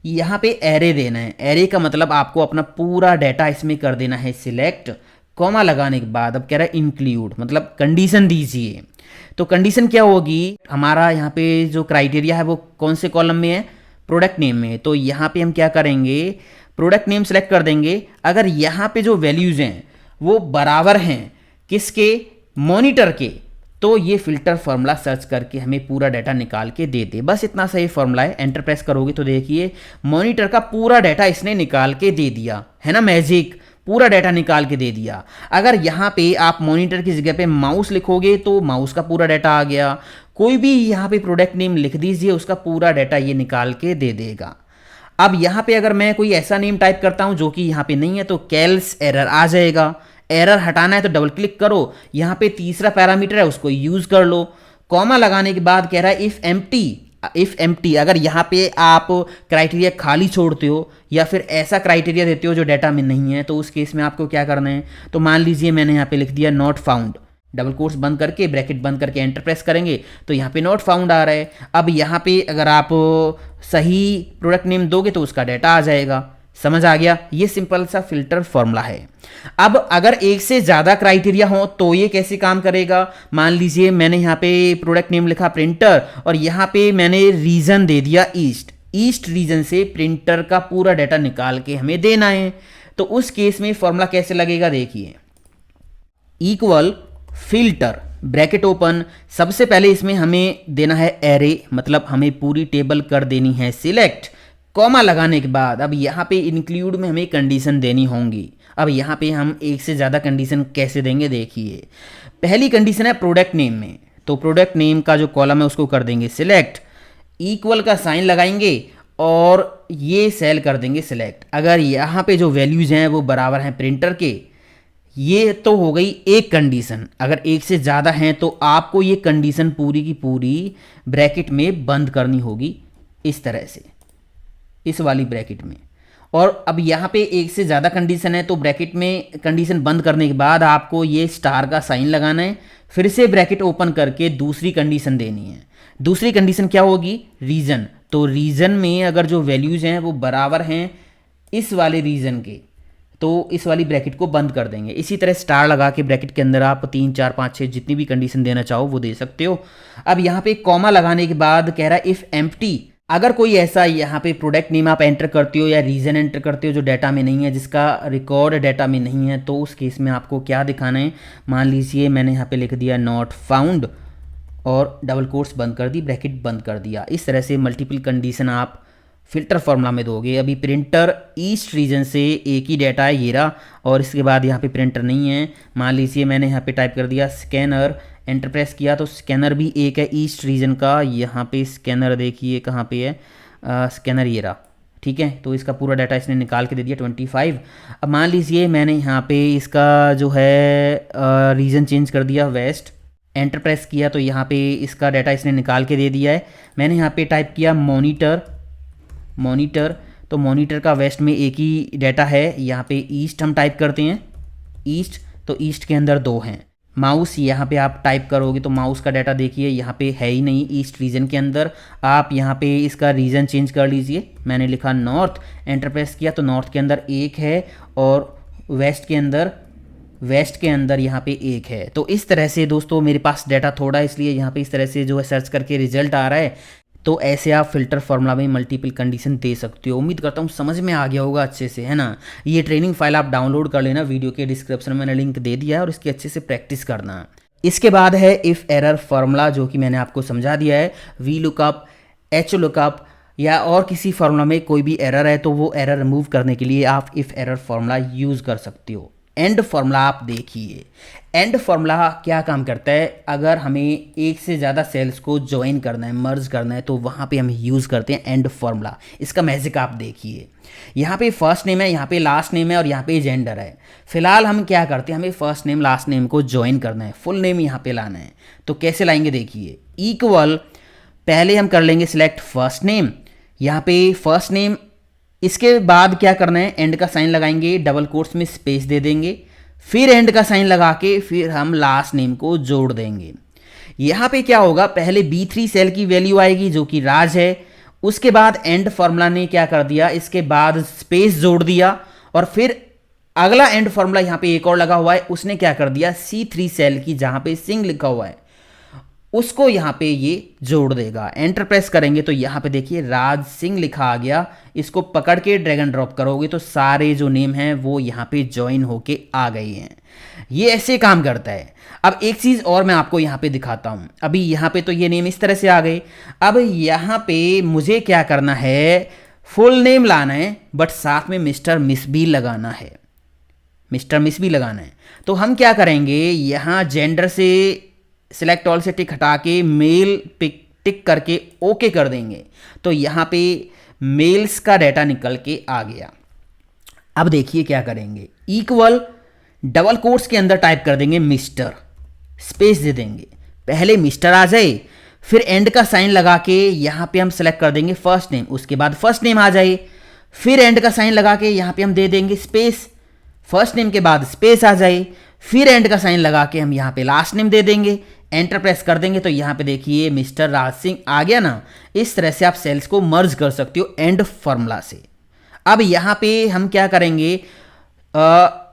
यहाँ पे एरे देना है। एरे का मतलब आपको अपना पूरा डाटा इसमें कर देना है सिलेक्ट। कॉमा लगाने के बाद अब कह रहा है इंक्लूड, मतलब कंडीशन दीजिए। तो कंडीशन क्या होगी, हमारा यहाँ पे जो क्राइटेरिया है वो कौन से कॉलम में है, प्रोडक्ट नेम में। तो यहाँ पे हम क्या करेंगे, प्रोडक्ट नेम सेलेक्ट कर देंगे। अगर यहाँ पे जो वैल्यूज़ हैं वो बराबर हैं किसके, मॉनिटर के, तो ये फिल्टर फॉर्मूला सर्च करके हमें पूरा डाटा निकाल के दे दे। बस इतना सही फॉर्मूला है। एंटर प्रेस करोगे तो देखिए मॉनिटर का पूरा डाटा इसने निकाल के दे दिया है ना, मैजिक, पूरा डाटा निकाल के दे दिया। अगर यहाँ पे आप मॉनिटर की जगह पे माउस लिखोगे तो माउस का पूरा डाटा आ गया। कोई भी यहाँ पे प्रोडक्ट नेम लिख दीजिए, उसका पूरा डाटा ये निकाल के दे देगा। अब यहाँ पे अगर मैं कोई ऐसा नेम टाइप करता हूँ जो कि यहाँ पे नहीं है तो कैल्स एरर आ जाएगा। एरर हटाना है तो डबल क्लिक करो, यहाँ पे तीसरा पैरामीटर है उसको यूज कर लो। कॉमा लगाने के बाद कह रहा है इफ एम्प्टी, अगर यहाँ पे आप क्राइटेरिया खाली छोड़ते हो या फिर ऐसा क्राइटेरिया देते हो जो डाटा में नहीं है तो उस केस में आपको क्या करना है, तो मान लीजिए मैंने यहाँ पे लिख दिया नॉट फाउंड, डबल कोट्स बंद करके ब्रैकेट बंद करके एंटर प्रेस करेंगे तो यहाँ पे नॉट फाउंड आ रहा है। अब यहाँ पे अगर आप सही प्रोडक्ट नेम दोगे तो उसका डाटा आ जाएगा। समझ आ गया? ये सिंपल सा फिल्टर फॉर्मूला है। अब अगर एक से ज़्यादा क्राइटेरिया हो तो ये कैसे काम करेगा, मान लीजिए मैंने यहाँ पे प्रोडक्ट नेम लिखा प्रिंटर और यहाँ पे मैंने रीजन दे दिया ईस्ट रीजन से प्रिंटर का पूरा डाटा निकाल के हमें देना है। तो उस केस में फॉर्मूला कैसे लगेगा, देखिए इक्वल फिल्टर, ब्रैकेट ओपन, सबसे पहले इसमें हमें देना है एरे, मतलब हमें पूरी टेबल कर देनी है सिलेक्ट। कॉमा लगाने के बाद अब यहाँ पे इंक्लूड में हमें कंडीशन देनी होंगी। अब यहाँ पे हम एक से ज़्यादा कंडीशन कैसे देंगे, देखिए पहली कंडीशन है प्रोडक्ट नेम में, तो प्रोडक्ट नेम का जो कॉलम है उसको कर देंगे सिलेक्ट, इक्वल का साइन लगाएंगे और ये सेल कर देंगे सिलेक्ट। अगर यहाँ पे जो वैल्यूज़ हैं वो बराबर हैं प्रिंटर के, ये तो हो गई एक कंडीशन। अगर एक से ज़्यादा हैं तो आपको ये कंडीशन पूरी की पूरी ब्रैकेट में बंद करनी होगी, इस तरह से, इस वाली ब्रैकेट में। और अब यहाँ पे एक से ज़्यादा कंडीशन है तो ब्रैकेट में कंडीशन बंद करने के बाद आपको ये स्टार का साइन लगाना है, फिर से ब्रैकेट ओपन करके दूसरी कंडीशन देनी है। दूसरी कंडीशन क्या होगी, रीजन, तो रीजन में अगर जो वैल्यूज़ हैं वो बराबर हैं इस वाले रीजन के, तो इस वाली ब्रैकेट को बंद कर देंगे। इसी तरह स्टार लगा के ब्रैकेट के अंदर आप 3 4 5 6 जितनी भी कंडीशन देना चाहो वो दे सकते हो। अब यहाँ पे कॉमा लगाने के बाद कह रहा है इफ़ एम्प्टी, अगर कोई ऐसा यहाँ पे प्रोडक्ट नेम आप एंटर करते हो या रीजन एंटर करते हो जो डाटा में नहीं है, जिसका रिकॉर्ड डाटा में नहीं है, तो उस केस में आपको क्या दिखाना है। मान लीजिए मैंने यहाँ पे लिख दिया नॉट फाउंड और डबल कोट्स बंद कर दी, ब्रैकेट बंद कर दिया। इस तरह से मल्टीपल कंडीशन आप फिल्टर फॉर्मूला में दोगे। अभी प्रिंटर ईस्ट रीजन से एक ही डाटा है ये रहा, और इसके बाद यहाँ पे प्रिंटर नहीं है। मान लीजिए मैंने यहाँ पे टाइप कर दिया स्कैनर, एंटर प्रेस किया तो स्कैनर भी एक है ईस्ट रीजन का। यहाँ पे स्कैनर देखिए कहाँ पे है, स्कैनर ये रहा, ठीक है। तो इसका पूरा डाटा इसने निकाल के दे दिया 25। अब मान लीजिए मैंने यहाँ पे इसका जो है रीजन चेंज कर दिया वेस्ट, एंटर प्रेस किया तो यहाँ पे इसका डाटा इसने निकाल के दे दिया है। मैंने यहाँ पे टाइप किया मॉनिटर, तो मॉनिटर का वेस्ट में एक ही डाटा है। यहाँ पे ईस्ट हम टाइप करते हैं, ईस्ट, तो ईस्ट के अंदर 2 हैं। माउस यहाँ पे आप टाइप करोगे तो माउस का डाटा देखिए यहाँ पे है ही नहीं ईस्ट रीजन के अंदर। आप यहाँ पे इसका रीजन चेंज कर लीजिए, मैंने लिखा नॉर्थ, एंटर प्रेस किया तो नॉर्थ के अंदर 1 है और वेस्ट के अंदर यहाँ पे 1 है। तो इस तरह से दोस्तों मेरे पास डाटा थोड़ा है, इसलिए यहाँ पे इस तरह से जो है सर्च करके रिजल्ट आ रहा है। तो ऐसे आप फिल्टर फार्मूला में मल्टीपल कंडीशन दे सकते हो। उम्मीद करता हूँ समझ में आ गया होगा अच्छे से, है ना। ये ट्रेनिंग फाइल आप डाउनलोड कर लेना, वीडियो के डिस्क्रिप्शन में मैंने लिंक दे दिया है, और इसकी अच्छे से प्रैक्टिस करना। इसके बाद है इफ़ एरर फार्मूला, जो कि मैंने आपको समझा दिया है। वी लुकअप, एच लुकअप या और किसी फार्मूला में कोई भी एरर है तो वो एरर रिमूव करने के लिए आप इफ़ एरर फार्मूला यूज़ कर सकते हो। एंड फार्मूला आप देखिए, एंड फार्मूला क्या काम करता है, अगर हमें एक से ज़्यादा सेल्स को ज्वाइन करना है, मर्ज करना है, तो वहाँ पे हम यूज़ करते हैं एंड फार्मूला। इसका मैजिक आप देखिए, यहाँ पे फर्स्ट नेम है, यहाँ पे लास्ट नेम है और यहाँ पे जेंडर है। फिलहाल हम क्या करते हैं, हमें फर्स्ट नेम लास्ट नेम को ज्वाइन करना है, फुल नेम यहाँ पे लाना है। तो कैसे लाएंगे देखिए, इक्वल, पहले हम कर लेंगे सिलेक्ट फर्स्ट नेम, यहाँ पे फर्स्ट नेम, इसके बाद क्या करना है, एंड का साइन लगाएंगे, डबल कोट्स में स्पेस दे देंगे, फिर एंड का साइन लगा के फिर हम लास्ट नेम को जोड़ देंगे। यहाँ पे क्या होगा, पहले B3 सेल की वैल्यू आएगी जो कि राज है, उसके बाद एंड फार्मूला ने क्या कर दिया, इसके बाद स्पेस जोड़ दिया, और फिर अगला एंड फार्मूला यहाँ पे एक और लगा हुआ है, उसने क्या कर दिया, C3 सेल की जहाँ पे सिंह लिखा हुआ है उसको यहाँ पे ये जोड़ देगा। एंटर प्रेस करेंगे तो यहाँ पे देखिए राज सिंह लिखा आ गया। इसको पकड़ के ड्रैग एंड ड्रॉप करोगे तो सारे जो नेम हैं वो यहाँ पे ज्वाइन होके आ गए हैं। ये ऐसे काम करता है। अब एक चीज़ और मैं आपको यहाँ पे दिखाता हूँ। अभी यहाँ पे तो ये नेम इस तरह से आ गए। अब यहाँ पे मुझे क्या करना है, फुल नेम लाना है, बट साथ में मिस्टर मिस भी लगाना है, मिस्टर मिस भी लगाना है। तो हम क्या करेंगे, यहाँ जेंडर से सिलेक्ट ऑल से टिक हटा के मेल टिक करके ओके कर देंगे, तो यहाँ पे मेल्स का डाटा निकल के आ गया। अब देखिए क्या करेंगे, इक्वल डबल कोट्स के अंदर टाइप कर देंगे मिस्टर, स्पेस दे देंगे, पहले मिस्टर आ जाए, फिर एंड का साइन लगा के यहाँ पे हम सेलेक्ट कर देंगे फर्स्ट नेम, उसके बाद फर्स्ट नेम आ जाए, फिर एंड का साइन लगा के यहाँ पे हम दे देंगे स्पेस, फर्स्ट नेम के बाद स्पेस आ जाए, फिर एंड का साइन लगा के हम यहाँ पे लास्ट नेम दे देंगे, एंटर प्रेस कर देंगे तो यहाँ पे देखिए मिस्टर राज सिंह आ गया ना। इस तरह से आप सेल्स को मर्ज कर सकते हो एंड फार्मूला से। अब यहाँ पे हम क्या करेंगे,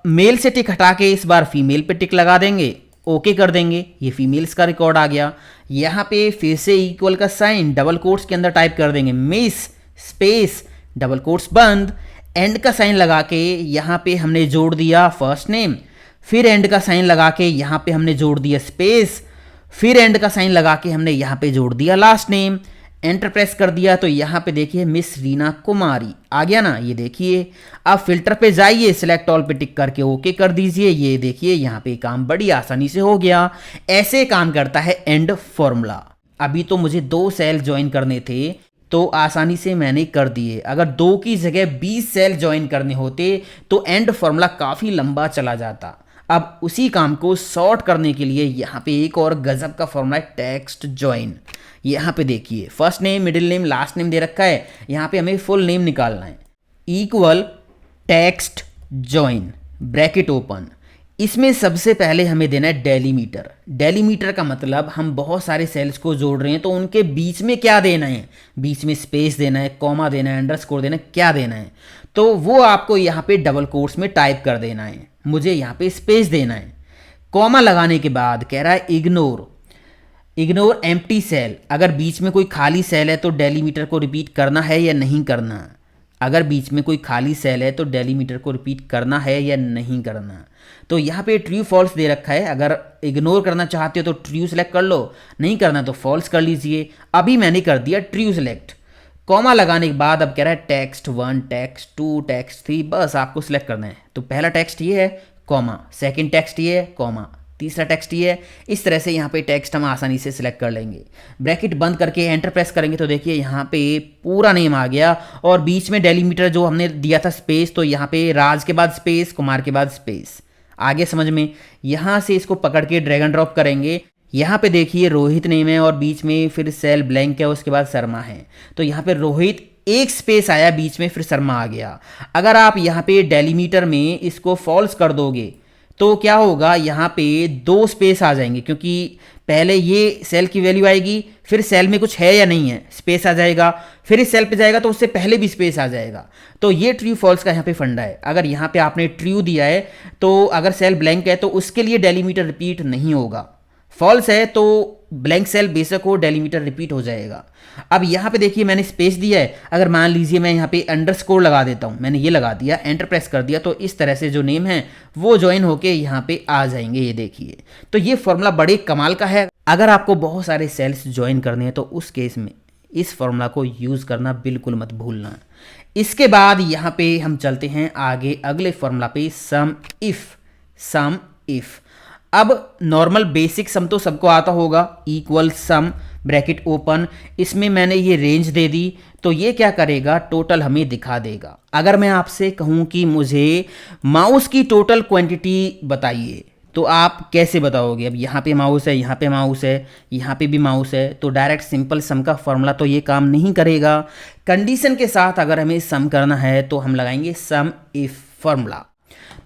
मेल से टिक हटा के इस बार फीमेल पे टिक लगा देंगे, ओके कर देंगे, ये फीमेल्स का रिकॉर्ड आ गया। यहाँ पे फिर से इक्वल का साइन डबल कोट्स के अंदर टाइप कर देंगे मिस स्पेस डबल कोट्स बंद, एंड का साइन लगा के यहाँ पे हमने जोड़ दिया फर्स्ट नेम, फिर एंड का साइन लगा के यहाँ पे हमने जोड़ दिया स्पेस, फिर एंड का साइन लगा के हमने यहाँ पे जोड़ दिया लास्ट नेम, एंटर प्रेस कर दिया तो यहाँ पे देखिए मिस रीना कुमारी आ गया ना, ये देखिए। अब फिल्टर पे जाइए, सिलेक्ट ऑल पे टिक करके ओके कर दीजिए। ये देखिए यहाँ पे काम बड़ी आसानी से हो गया। ऐसे काम करता है एंड फॉर्मूला। अभी तो मुझे 2 सेल ज्वाइन करने थे तो आसानी से मैंने कर दिए। अगर 2 की जगह 20 सेल ज्वाइन करने होते तो एंड फॉर्मूला काफ़ी लंबा चला जाता। अब उसी काम को शॉर्ट करने के लिए यहाँ पे एक और गजब का फॉर्मूला है, टेक्स्ट ज्वाइन। यहाँ पे देखिए first name, middle name, last name दे रखा है। यहाँ पे हमें फुल नेम निकालना है। Equal TEXTJOIN bracket open. इसमें सबसे पहले हमें देना है डेलीमीटर। डेलीमीटर का मतलब हम बहुत सारे सेल्स को जोड़ रहे हैं तो उनके बीच में क्या देना है, बीच में स्पेस देना है, कॉमा देना है, अंडरस्कोर देना है, क्या देना है, तो वो आपको यहाँ पे डबल कोट्स में टाइप कर देना है। मुझे यहाँ पे स्पेस देना है। कॉमा लगाने के बाद कह रहा है इग्नोर एम्प्टी सेल। अगर बीच में कोई खाली सेल है तो डेलीमीटर को रिपीट करना है या नहीं करना। अगर बीच में कोई खाली सेल है तो डेलीमीटर को रिपीट करना है या नहीं करना। तो यहाँ पे ट्रू फॉल्स दे रखा है। अगर इग्नोर करना चाहते हो तो ट्रू सेलेक्ट कर लो, नहीं करना तो फॉल्स कर लीजिए। अभी मैंने कर दिया ट्रू सेलेक्ट। कॉमा लगाने के बाद अब कह रहा है टेक्स्ट 1, टेक्स्ट 2, टेक्स्ट 3, बस आपको सिलेक्ट करना है। तो पहला टेक्स्ट ये है, कॉमा, सेकंड टेक्स्ट ये है, कॉमा, तीसरा टेक्स्ट ये है। इस तरह से यहाँ पे टेक्स्ट हम आसानी से सिलेक्ट कर लेंगे। ब्रैकेट बंद करके एंटर प्रेस करेंगे तो देखिए यहाँ पे पूरा नेम आ गया और बीच में डेलीमीटर जो हमने दिया था स्पेस, तो यहाँ पे राज के बाद स्पेस, कुमार के बाद स्पेस। आगे समझ में। यहाँ से इसको पकड़ के ड्रैग एंड ड्रॉप करेंगे। यहाँ पे देखिए रोहित नेम है और बीच में फिर सेल ब्लैंक है, उसके बाद शर्मा है। तो यहाँ पे रोहित एक स्पेस आया बीच में, फिर शर्मा आ गया। अगर आप यहाँ पे डेलीमीटर में इसको फॉल्स कर दोगे तो क्या होगा, यहाँ पे 2 स्पेस आ जाएंगे, क्योंकि पहले ये सेल की वैल्यू आएगी, फिर सेल में कुछ है या नहीं है, स्पेस आ जाएगा, फिर इस सेल पे जाएगा तो उससे पहले भी स्पेस आ जाएगा। तो ये ट्रू फॉल्स का यहाँ पे फंडा है। अगर यहाँ पे आपने ट्रू दिया है तो अगर सेल ब्लैंक है तो उसके लिए डेलीमीटर रिपीट नहीं होगा। फॉल्स है तो ब्लैंक सेल बेशक हो, डेलीमीटर रिपीट हो जाएगा। अब यहाँ पे देखिए मैंने स्पेस दिया है। अगर मान लीजिए मैं यहाँ पे अंडरस्कोर लगा देता हूँ, मैंने ये लगा दिया, एंटर प्रेस कर दिया, तो इस तरह से जो नेम है वो ज्वाइन होके यहाँ पे आ जाएंगे। ये देखिए, तो ये फॉर्मूला बड़े कमाल का है। अगर आपको बहुत सारे सेल्स ज्वाइन करने हैं तो उस केस में इस फॉर्मूला को यूज़ करना बिल्कुल मत भूलना। इसके बाद यहाँ पे हम चलते हैं आगे अगले फॉर्मूला पे, सम इफ। अब नॉर्मल बेसिक सम तो सबको आता होगा, इक्वल सम ब्रैकेट ओपन। इसमें मैंने ये रेंज दे दी तो ये क्या करेगा, टोटल हमें दिखा देगा। अगर मैं आपसे कहूँ कि मुझे माउस की टोटल क्वांटिटी बताइए तो आप कैसे बताओगे। अब यहाँ पे माउस है, यहाँ पे माउस है, यहाँ पे भी माउस है, तो डायरेक्ट सिंपल सम का फॉर्मूला तो ये काम नहीं करेगा। कंडीशन के साथ अगर हमें सम करना है तो हम लगाएंगे सम इफ फॉर्मूला।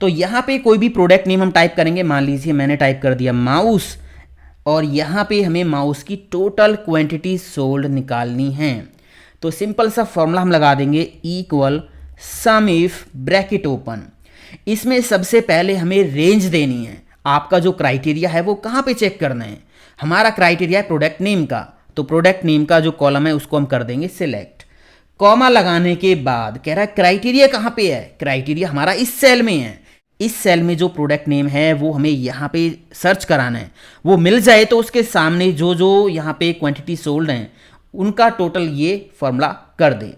तो यहाँ पे कोई भी प्रोडक्ट नेम हम टाइप करेंगे। मान लीजिए मैंने टाइप कर दिया माउस और यहाँ पे हमें माउस की टोटल क्वांटिटी सोल्ड निकालनी है। तो सिंपल सा फॉर्मूला हम लगा देंगे, equal some if bracket open. इसमें सबसे पहले हमें रेंज देनी है। आपका जो क्राइटेरिया है वो कहाँ पे चेक करना है। हमारा क्राइटेरिया है प्रोडक्ट नेम का, तो प्रोडक्ट नेम का जो कॉलम है उसको हम कर देंगे सिलेक्ट। कॉमा लगाने के बाद कह रहा है क्राइटेरिया कहाँ पे है, क्राइटेरिया हमारा इस सेल में है। इस सेल में जो प्रोडक्ट नेम है वो हमें यहाँ पे सर्च कराना है। वो मिल जाए तो उसके सामने जो जो यहाँ पे क्वांटिटी सोल्ड हैं उनका टोटल ये फॉर्मूला कर दे।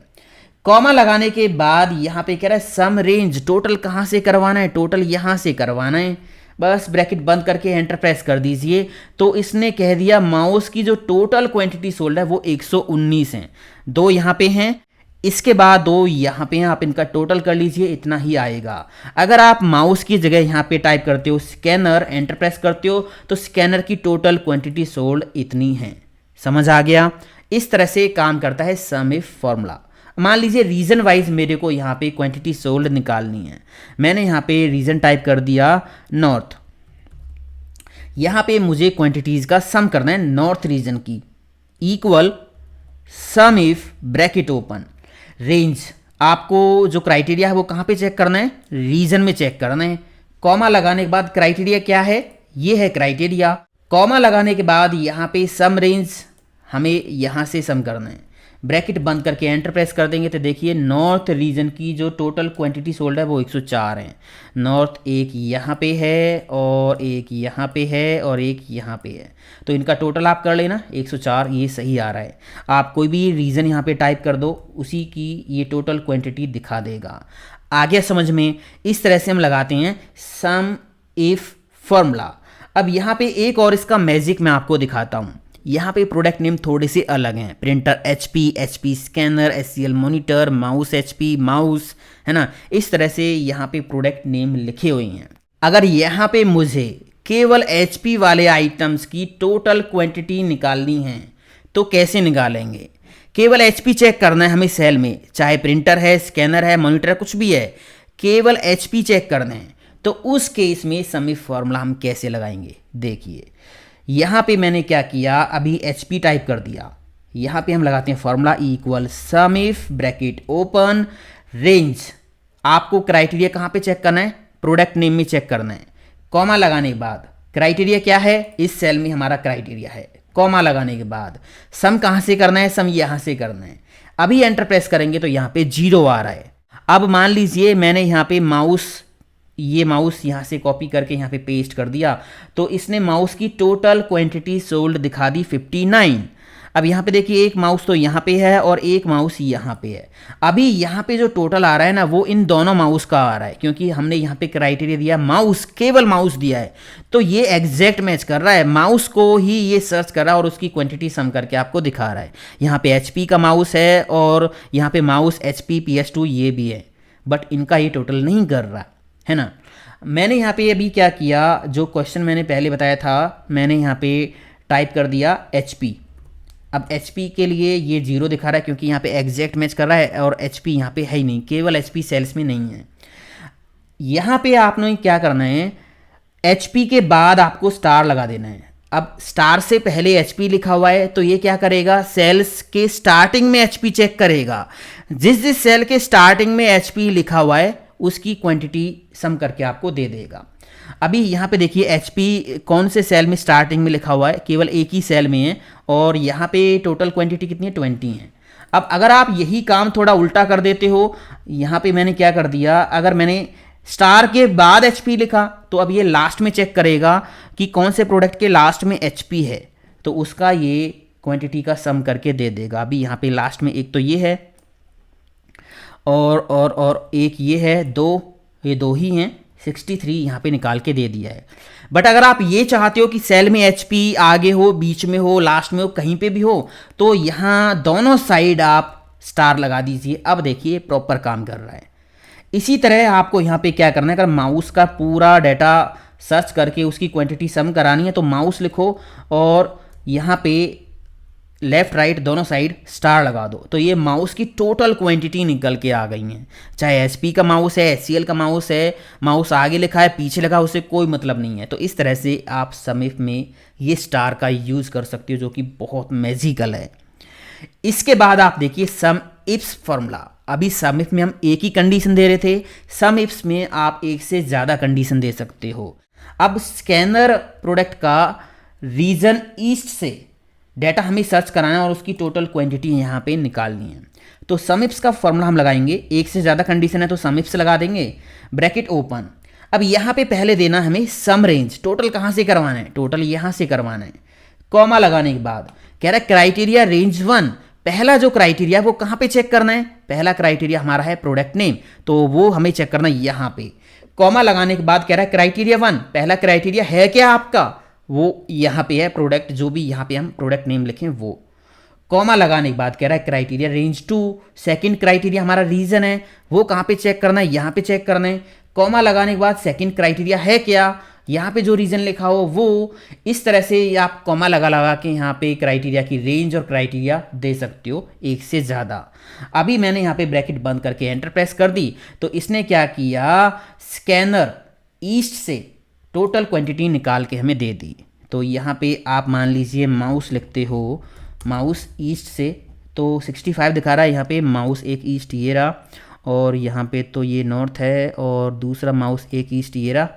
कॉमा लगाने के बाद यहाँ पे कह रहा है सम रेंज, टोटल कहाँ से करवाना है, टोटल यहाँ से करवाना है। बस ब्रैकेट बंद करके एंटर प्रेस कर दीजिए। तो इसने कह दिया माउस की जो टोटल क्वांटिटी सोल्ड है वो 119 है। 2 यहाँ पे हैं, इसके बाद 2 यहाँ पे हैं, आप इनका टोटल कर लीजिए, इतना ही आएगा। अगर आप माउस की जगह यहाँ पे टाइप करते हो स्कैनर, एंटर प्रेस करते हो तो स्कैनर की टोटल क्वांटिटी सोल्ड इतनी है। समझ आ गया। इस तरह से काम करता है सम इफ फॉर्मूला। मान लीजिए रीजन वाइज मेरे को यहाँ पे क्वांटिटी सोल्ड निकालनी है। मैंने यहाँ पे रीजन टाइप कर दिया नॉर्थ। यहाँ पे मुझे क्वांटिटीज़ का सम करना है नॉर्थ रीजन की, equal some if bracket open range. आपको जो क्राइटेरिया है वो कहाँ पे चेक करना है, रीजन में चेक करना है। कॉमा लगाने के बाद क्राइटेरिया क्या है, ये है क्राइटेरिया। कॉमा लगाने के बाद यहाँ पे सम रेंज हमें यहाँ से सम करना है। ब्रैकेट बंद करके एंटर प्रेस कर देंगे तो देखिए नॉर्थ रीजन की जो टोटल क्वांटिटी सोल्ड है वो 104 है। नॉर्थ एक यहाँ पे है और एक यहाँ पे है और एक यहाँ पे है, तो इनका टोटल आप कर लेना 104, ये सही आ रहा है। आप कोई भी रीज़न यहाँ पे टाइप कर दो, उसी की ये टोटल क्वांटिटी दिखा देगा। आ गया समझ में? इस तरह से हम लगाते हैं सम इफ फॉर्मूला। अब यहाँ पे एक और इसका मैजिक मैं आपको दिखाता हूँ। यहाँ पे प्रोडक्ट नेम थोड़े से अलग हैं। Printer HP scanner, SCL monitor, mouse HP mouse, है ना। इस तरह से यहाँ पे प्रोडक्ट नेम लिखे हुए हैं। अगर यहाँ पे मुझे केवल HP वाले आइटम्स की टोटल क्वांटिटी निकालनी है तो कैसे निकालेंगे? केवल HP चेक करना है हमें सेल में, चाहे प्रिंटर है, स्कैनर है, मॉनिटर है, कुछ भी है, केवल HP चेक करना है। तो उस केस में सम इफ फॉर्मूला हम कैसे लगाएंगे? देखिए यहाँ पे मैंने क्या किया, अभी HP टाइप कर दिया। यहाँ पे हम लगाते हैं formula equal some if bracket open range. आपको क्राइटेरिया कहाँ पे चेक करना है? प्रोडक्ट नेम में चेक करना है। कॉमा लगाने के बाद क्राइटेरिया क्या है? इस सेल में हमारा क्राइटेरिया है। कॉमा लगाने के बाद सम कहाँ से करना है? सम यहाँ से करना है। अभी एंटर प्रेस करेंगे तो यहाँ पे 0 आ रहा है। अब मान लीजिए मैंने यहाँ पे ये माउस यहाँ से कॉपी करके यहाँ पे पेस्ट कर दिया, तो इसने माउस की टोटल क्वांटिटी सोल्ड दिखा दी 59। अब यहाँ पे देखिए एक माउस तो यहाँ पे है और एक माउस यहाँ पे है। अभी यहाँ पे जो टोटल आ रहा है ना वो इन दोनों माउस का आ रहा है, क्योंकि हमने यहाँ पे क्राइटेरिया दिया माउस, केवल माउस दिया है, तो ये एग्जैक्ट मैच कर रहा है। माउस को ही ये सर्च कर रहा है और उसकी क्वांटिटी सम करके आपको दिखा रहा है। यहाँ पे HP का माउस है और यहाँ पे माउस HP PS2 ये भी है, बट इनका ये टोटल नहीं कर रहा है ना। मैंने यहाँ पे अभी क्या किया, जो क्वेश्चन मैंने पहले बताया था, मैंने यहाँ पे टाइप कर दिया HP। अब HP के लिए ये 0 दिखा रहा है क्योंकि यहाँ पे एग्जैक्ट मैच कर रहा है और HP यहाँ पे है ही नहीं, केवल HP सेल्स में नहीं है। यहाँ पे आपने क्या करना है, HP के बाद आपको स्टार लगा देना है। अब स्टार से पहले HP लिखा हुआ है तो ये क्या करेगा, सेल्स के स्टार्टिंग में HP चेक करेगा। जिस सेल के स्टार्टिंग में HP लिखा हुआ है उसकी क्वांटिटी सम करके आपको दे देगा। अभी यहाँ पे देखिए HP कौन से सेल में स्टार्टिंग में लिखा हुआ है, केवल एक ही सेल में है और यहाँ पे टोटल क्वांटिटी कितनी है, 20 है। अब अगर आप यही काम थोड़ा उल्टा कर देते हो, यहाँ पे मैंने क्या कर दिया, अगर मैंने स्टार के बाद HP लिखा तो अब ये लास्ट में चेक करेगा कि कौन से प्रोडक्ट के लास्ट में HP है, तो उसका ये क्वांटिटी का सम करके दे देगा। अभी यहाँ पे लास्ट में एक तो ये है और एक ये है, ये दो ही हैं, 63 यहाँ पे निकाल के दे दिया है। बट अगर आप ये चाहते हो कि सेल में HP आगे हो, बीच में हो, लास्ट में हो, कहीं पे भी हो, तो यहाँ दोनों साइड आप स्टार लगा दीजिए। अब देखिए प्रॉपर काम कर रहा है। इसी तरह आपको यहाँ पे क्या करना है, अगर माउस का पूरा डाटा सर्च करके उसकी क्वांटिटी सम करानी है तो माउस लिखो और यहाँ पे लेफ्ट राइट दोनों साइड स्टार लगा दो, तो ये माउस की टोटल क्वांटिटी निकल के आ गई है। चाहे HP का माउस है, SCL का माउस है, माउस आगे लिखा है, पीछे लिखा है, उससे कोई मतलब नहीं है। तो इस तरह से आप सम इफ में ये स्टार का यूज़ कर सकते हो, जो कि बहुत मैजिकल है। इसके बाद आप देखिए सम इफ्स फॉर्मूला। अभी सम इफ में हम एक ही कंडीशन दे रहे थे, सम इफ्स में आप एक से ज़्यादा कंडीशन दे सकते हो। अब स्कैनर प्रोडक्ट का रीजन ईस्ट से डाटा हमें सर्च कराना है और उसकी टोटल क्वांटिटी यहाँ पे निकालनी है। तो सम इफ्स का फॉर्मूला हम लगाएंगे, एक से ज़्यादा कंडीशन है तो सम इफ्स लगा देंगे, ब्रैकेट ओपन। अब यहाँ पे पहले देना हमें सम रेंज, टोटल कहाँ से करवाना है, टोटल यहाँ से करवाना है। कॉमा लगाने के बाद कह रहा है क्राइटेरिया रेंज 1। पहला जो क्राइटेरिया वो कहाँ पे चेक करना है, पहला क्राइटेरिया हमारा है प्रोडक्ट नेम, तो वो हमें चेक करना है यहाँ पे। कॉमा लगाने के बाद कह रहा है क्राइटेरिया 1, पहला क्राइटेरिया है क्या आपका, वो यहाँ पे है प्रोडक्ट, जो भी यहाँ पे हम प्रोडक्ट नेम लिखें वो। कॉमा लगाने के बाद कह रहा है क्राइटेरिया रेंज 2, सेकंड क्राइटेरिया हमारा रीजन है, वो कहाँ पे चेक करना है, यहाँ पे चेक करना है। कॉमा लगाने के बाद सेकंड क्राइटेरिया है क्या, यहाँ पे जो रीजन लिखा हो वो। इस तरह से आप कॉमा लगा के यहाँ पे क्राइटेरिया की रेंज और क्राइटेरिया दे सकते हो, एक से ज़्यादा। अभी मैंने यहाँ पे ब्रैकेट बंद करके एंटर प्रेस कर दी, तो इसने क्या किया, स्कैनर ईस्ट से टोटल क्वांटिटी निकाल के हमें दे दी। तो यहाँ पे आप मान लीजिए माउस लिखते हो, माउस ईस्ट से, तो 65 दिखा रहा है यहाँ पे, माउस एक ईस्ट ये रहा, और यहाँ पे तो ये नॉर्थ है, और दूसरा माउस एक ईस्ट ये रहा।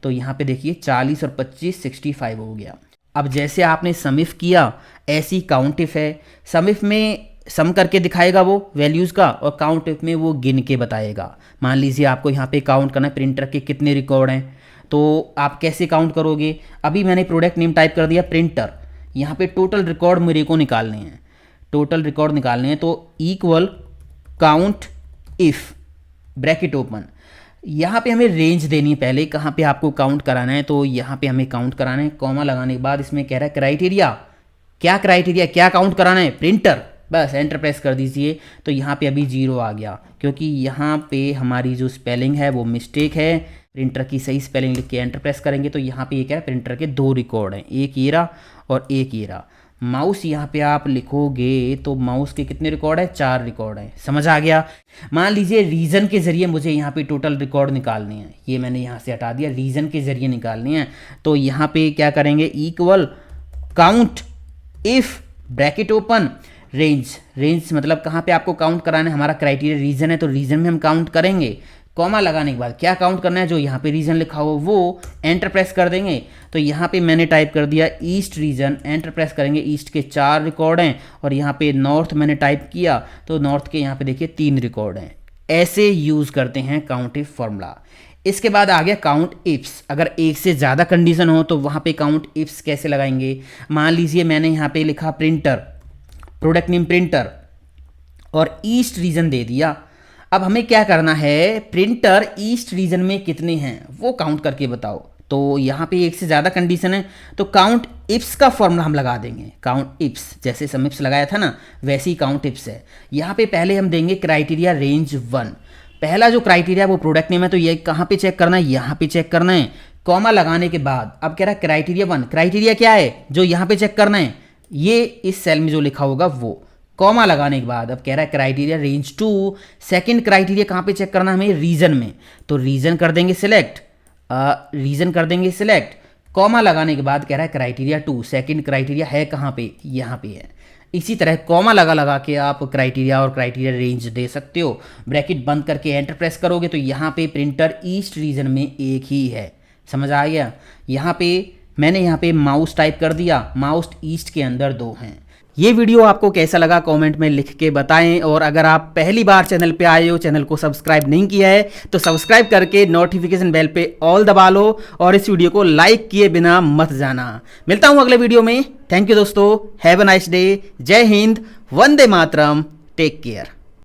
तो यहाँ पे देखिए 40 और 25 65 हो गया। अब जैसे आपने सम इफ किया ऐसी काउंट इफ है। सम इफ में सम करके दिखाएगा वो वैल्यूज़ का, और काउंट इफ में वो गिन के बताएगा। मान लीजिए आपको यहाँ पे काउंट करना है प्रिंटर के कितने रिकॉर्ड हैं, तो आप कैसे काउंट करोगे। अभी मैंने प्रोडक्ट नेम टाइप कर दिया प्रिंटर, यहाँ पे टोटल रिकॉर्ड मेरे को निकालने हैं, टोटल रिकॉर्ड निकालने हैं, तो equal count if bracket open. यहाँ पे हमें रेंज देनी है पहले, कहाँ पे आपको काउंट कराना है, तो यहाँ पे हमें काउंट कराना है। कॉमा लगाने के बाद इसमें कह रहा है क्राइटेरिया, क्या क्राइटेरिया, क्या काउंट कराना है, प्रिंटर। बस एंटर प्रेस कर दीजिए, तो यहाँ पे अभी 0 आ गया, क्योंकि यहाँ पे हमारी जो स्पेलिंग है वो मिस्टेक है। प्रिंटर की सही स्पेलिंग लिख के एंटर प्रेस करेंगे तो यहाँ पे ये क्या है, प्रिंटर के 2 रिकॉर्ड हैं, एक ये रहा और एक ये रहा। माउस यहाँ पे आप लिखोगे तो माउस के कितने रिकॉर्ड है, 4 रिकॉर्ड हैं। समझ आ गया। मान लीजिए रीजन के जरिए मुझे यहाँ पे टोटल रिकॉर्ड निकालने हैं, ये मैंने यहाँ से हटा दिया, रीजन के जरिए निकालने हैं, तो यहाँ पे क्या करेंगे, equal count if bracket open range. Range मतलब कहाँ पे आपको काउंट कराना है, हमारा क्राइटेरिया रीजन है तो रीजन में हम काउंट करेंगे। कॉमा लगाने के बाद क्या काउंट करना है, जो यहाँ पे रीजन लिखा हो वो एंटर प्रेस कर देंगे, तो यहाँ पे मैंने टाइप कर दिया ईस्ट रीजन, एंटर प्रेस करेंगे। ईस्ट के 4 रिकॉर्ड हैं और यहाँ पे नॉर्थ मैंने टाइप किया तो नॉर्थ के यहाँ पे देखिए 3 रिकॉर्ड हैं। ऐसे यूज़ करते हैं काउंट इफ फॉर्मूला। इसके बाद आ गया काउंट इफ्स। अगर एक से ज़्यादा कंडीशन हो तो वहाँ पे काउंट इफ्स कैसे लगाएंगे। मान लीजिए मैंने यहाँ पे लिखा प्रिंटर, प्रोडक्ट नेम प्रिंटर और ईस्ट रीजन दे दिया। अब हमें क्या करना है, प्रिंटर ईस्ट रीजन में कितने हैं वो काउंट करके बताओ। तो यहाँ पे एक से ज़्यादा कंडीशन है तो काउंट इप्स का फॉर्मूला हम लगा देंगे। काउंट इप्स जैसे सम इप्स लगाया था ना, वैसे ही काउंट इप्स है। यहाँ पे पहले हम देंगे क्राइटेरिया रेंज 1। पहला जो क्राइटेरिया वो प्रोडक्ट नेम है, तो ये कहाँ पे चेक करना है, यहाँ पे चेक करना है। कॉमा लगाने के बाद अब कह रहा है क्राइटेरिया 1। क्राइटेरिया क्या है जो यहाँ पे चेक करना है, ये इस सेल में जो लिखा होगा वो। कॉमा लगाने के बाद अब कह रहा है क्राइटेरिया रेंज 2। सेकंड क्राइटेरिया कहाँ पे चेक करना है हमें, रीजन में, तो रीजन कर देंगे सिलेक्ट, रीजन कर देंगे सिलेक्ट। कॉमा लगाने के बाद कह रहा है क्राइटेरिया 2। सेकंड क्राइटेरिया है कहाँ पे, यहाँ पे है। इसी तरह कॉमा लगा के आप क्राइटेरिया और क्राइटेरिया रेंज दे सकते हो। ब्रैकेट बंद करके एंटर प्रेस करोगे तो यहाँ पे प्रिंटर ईस्ट रीजन में एक ही है। समझ आ गया। यहाँ पे मैंने यहाँ पे माउस टाइप कर दिया, माउस ईस्ट के अंदर 2 हैं। ये वीडियो आपको कैसा लगा कमेंट में लिख के बताएं, और अगर आप पहली बार चैनल पे आए हो, चैनल को सब्सक्राइब नहीं किया है तो सब्सक्राइब करके नोटिफिकेशन बेल पे ऑल दबा लो और इस वीडियो को लाइक किए बिना मत जाना। मिलता हूं अगले वीडियो में। थैंक यू दोस्तों, हैव अ नाइस डे, जय हिंद, वंदे मातरम, टेक केयर।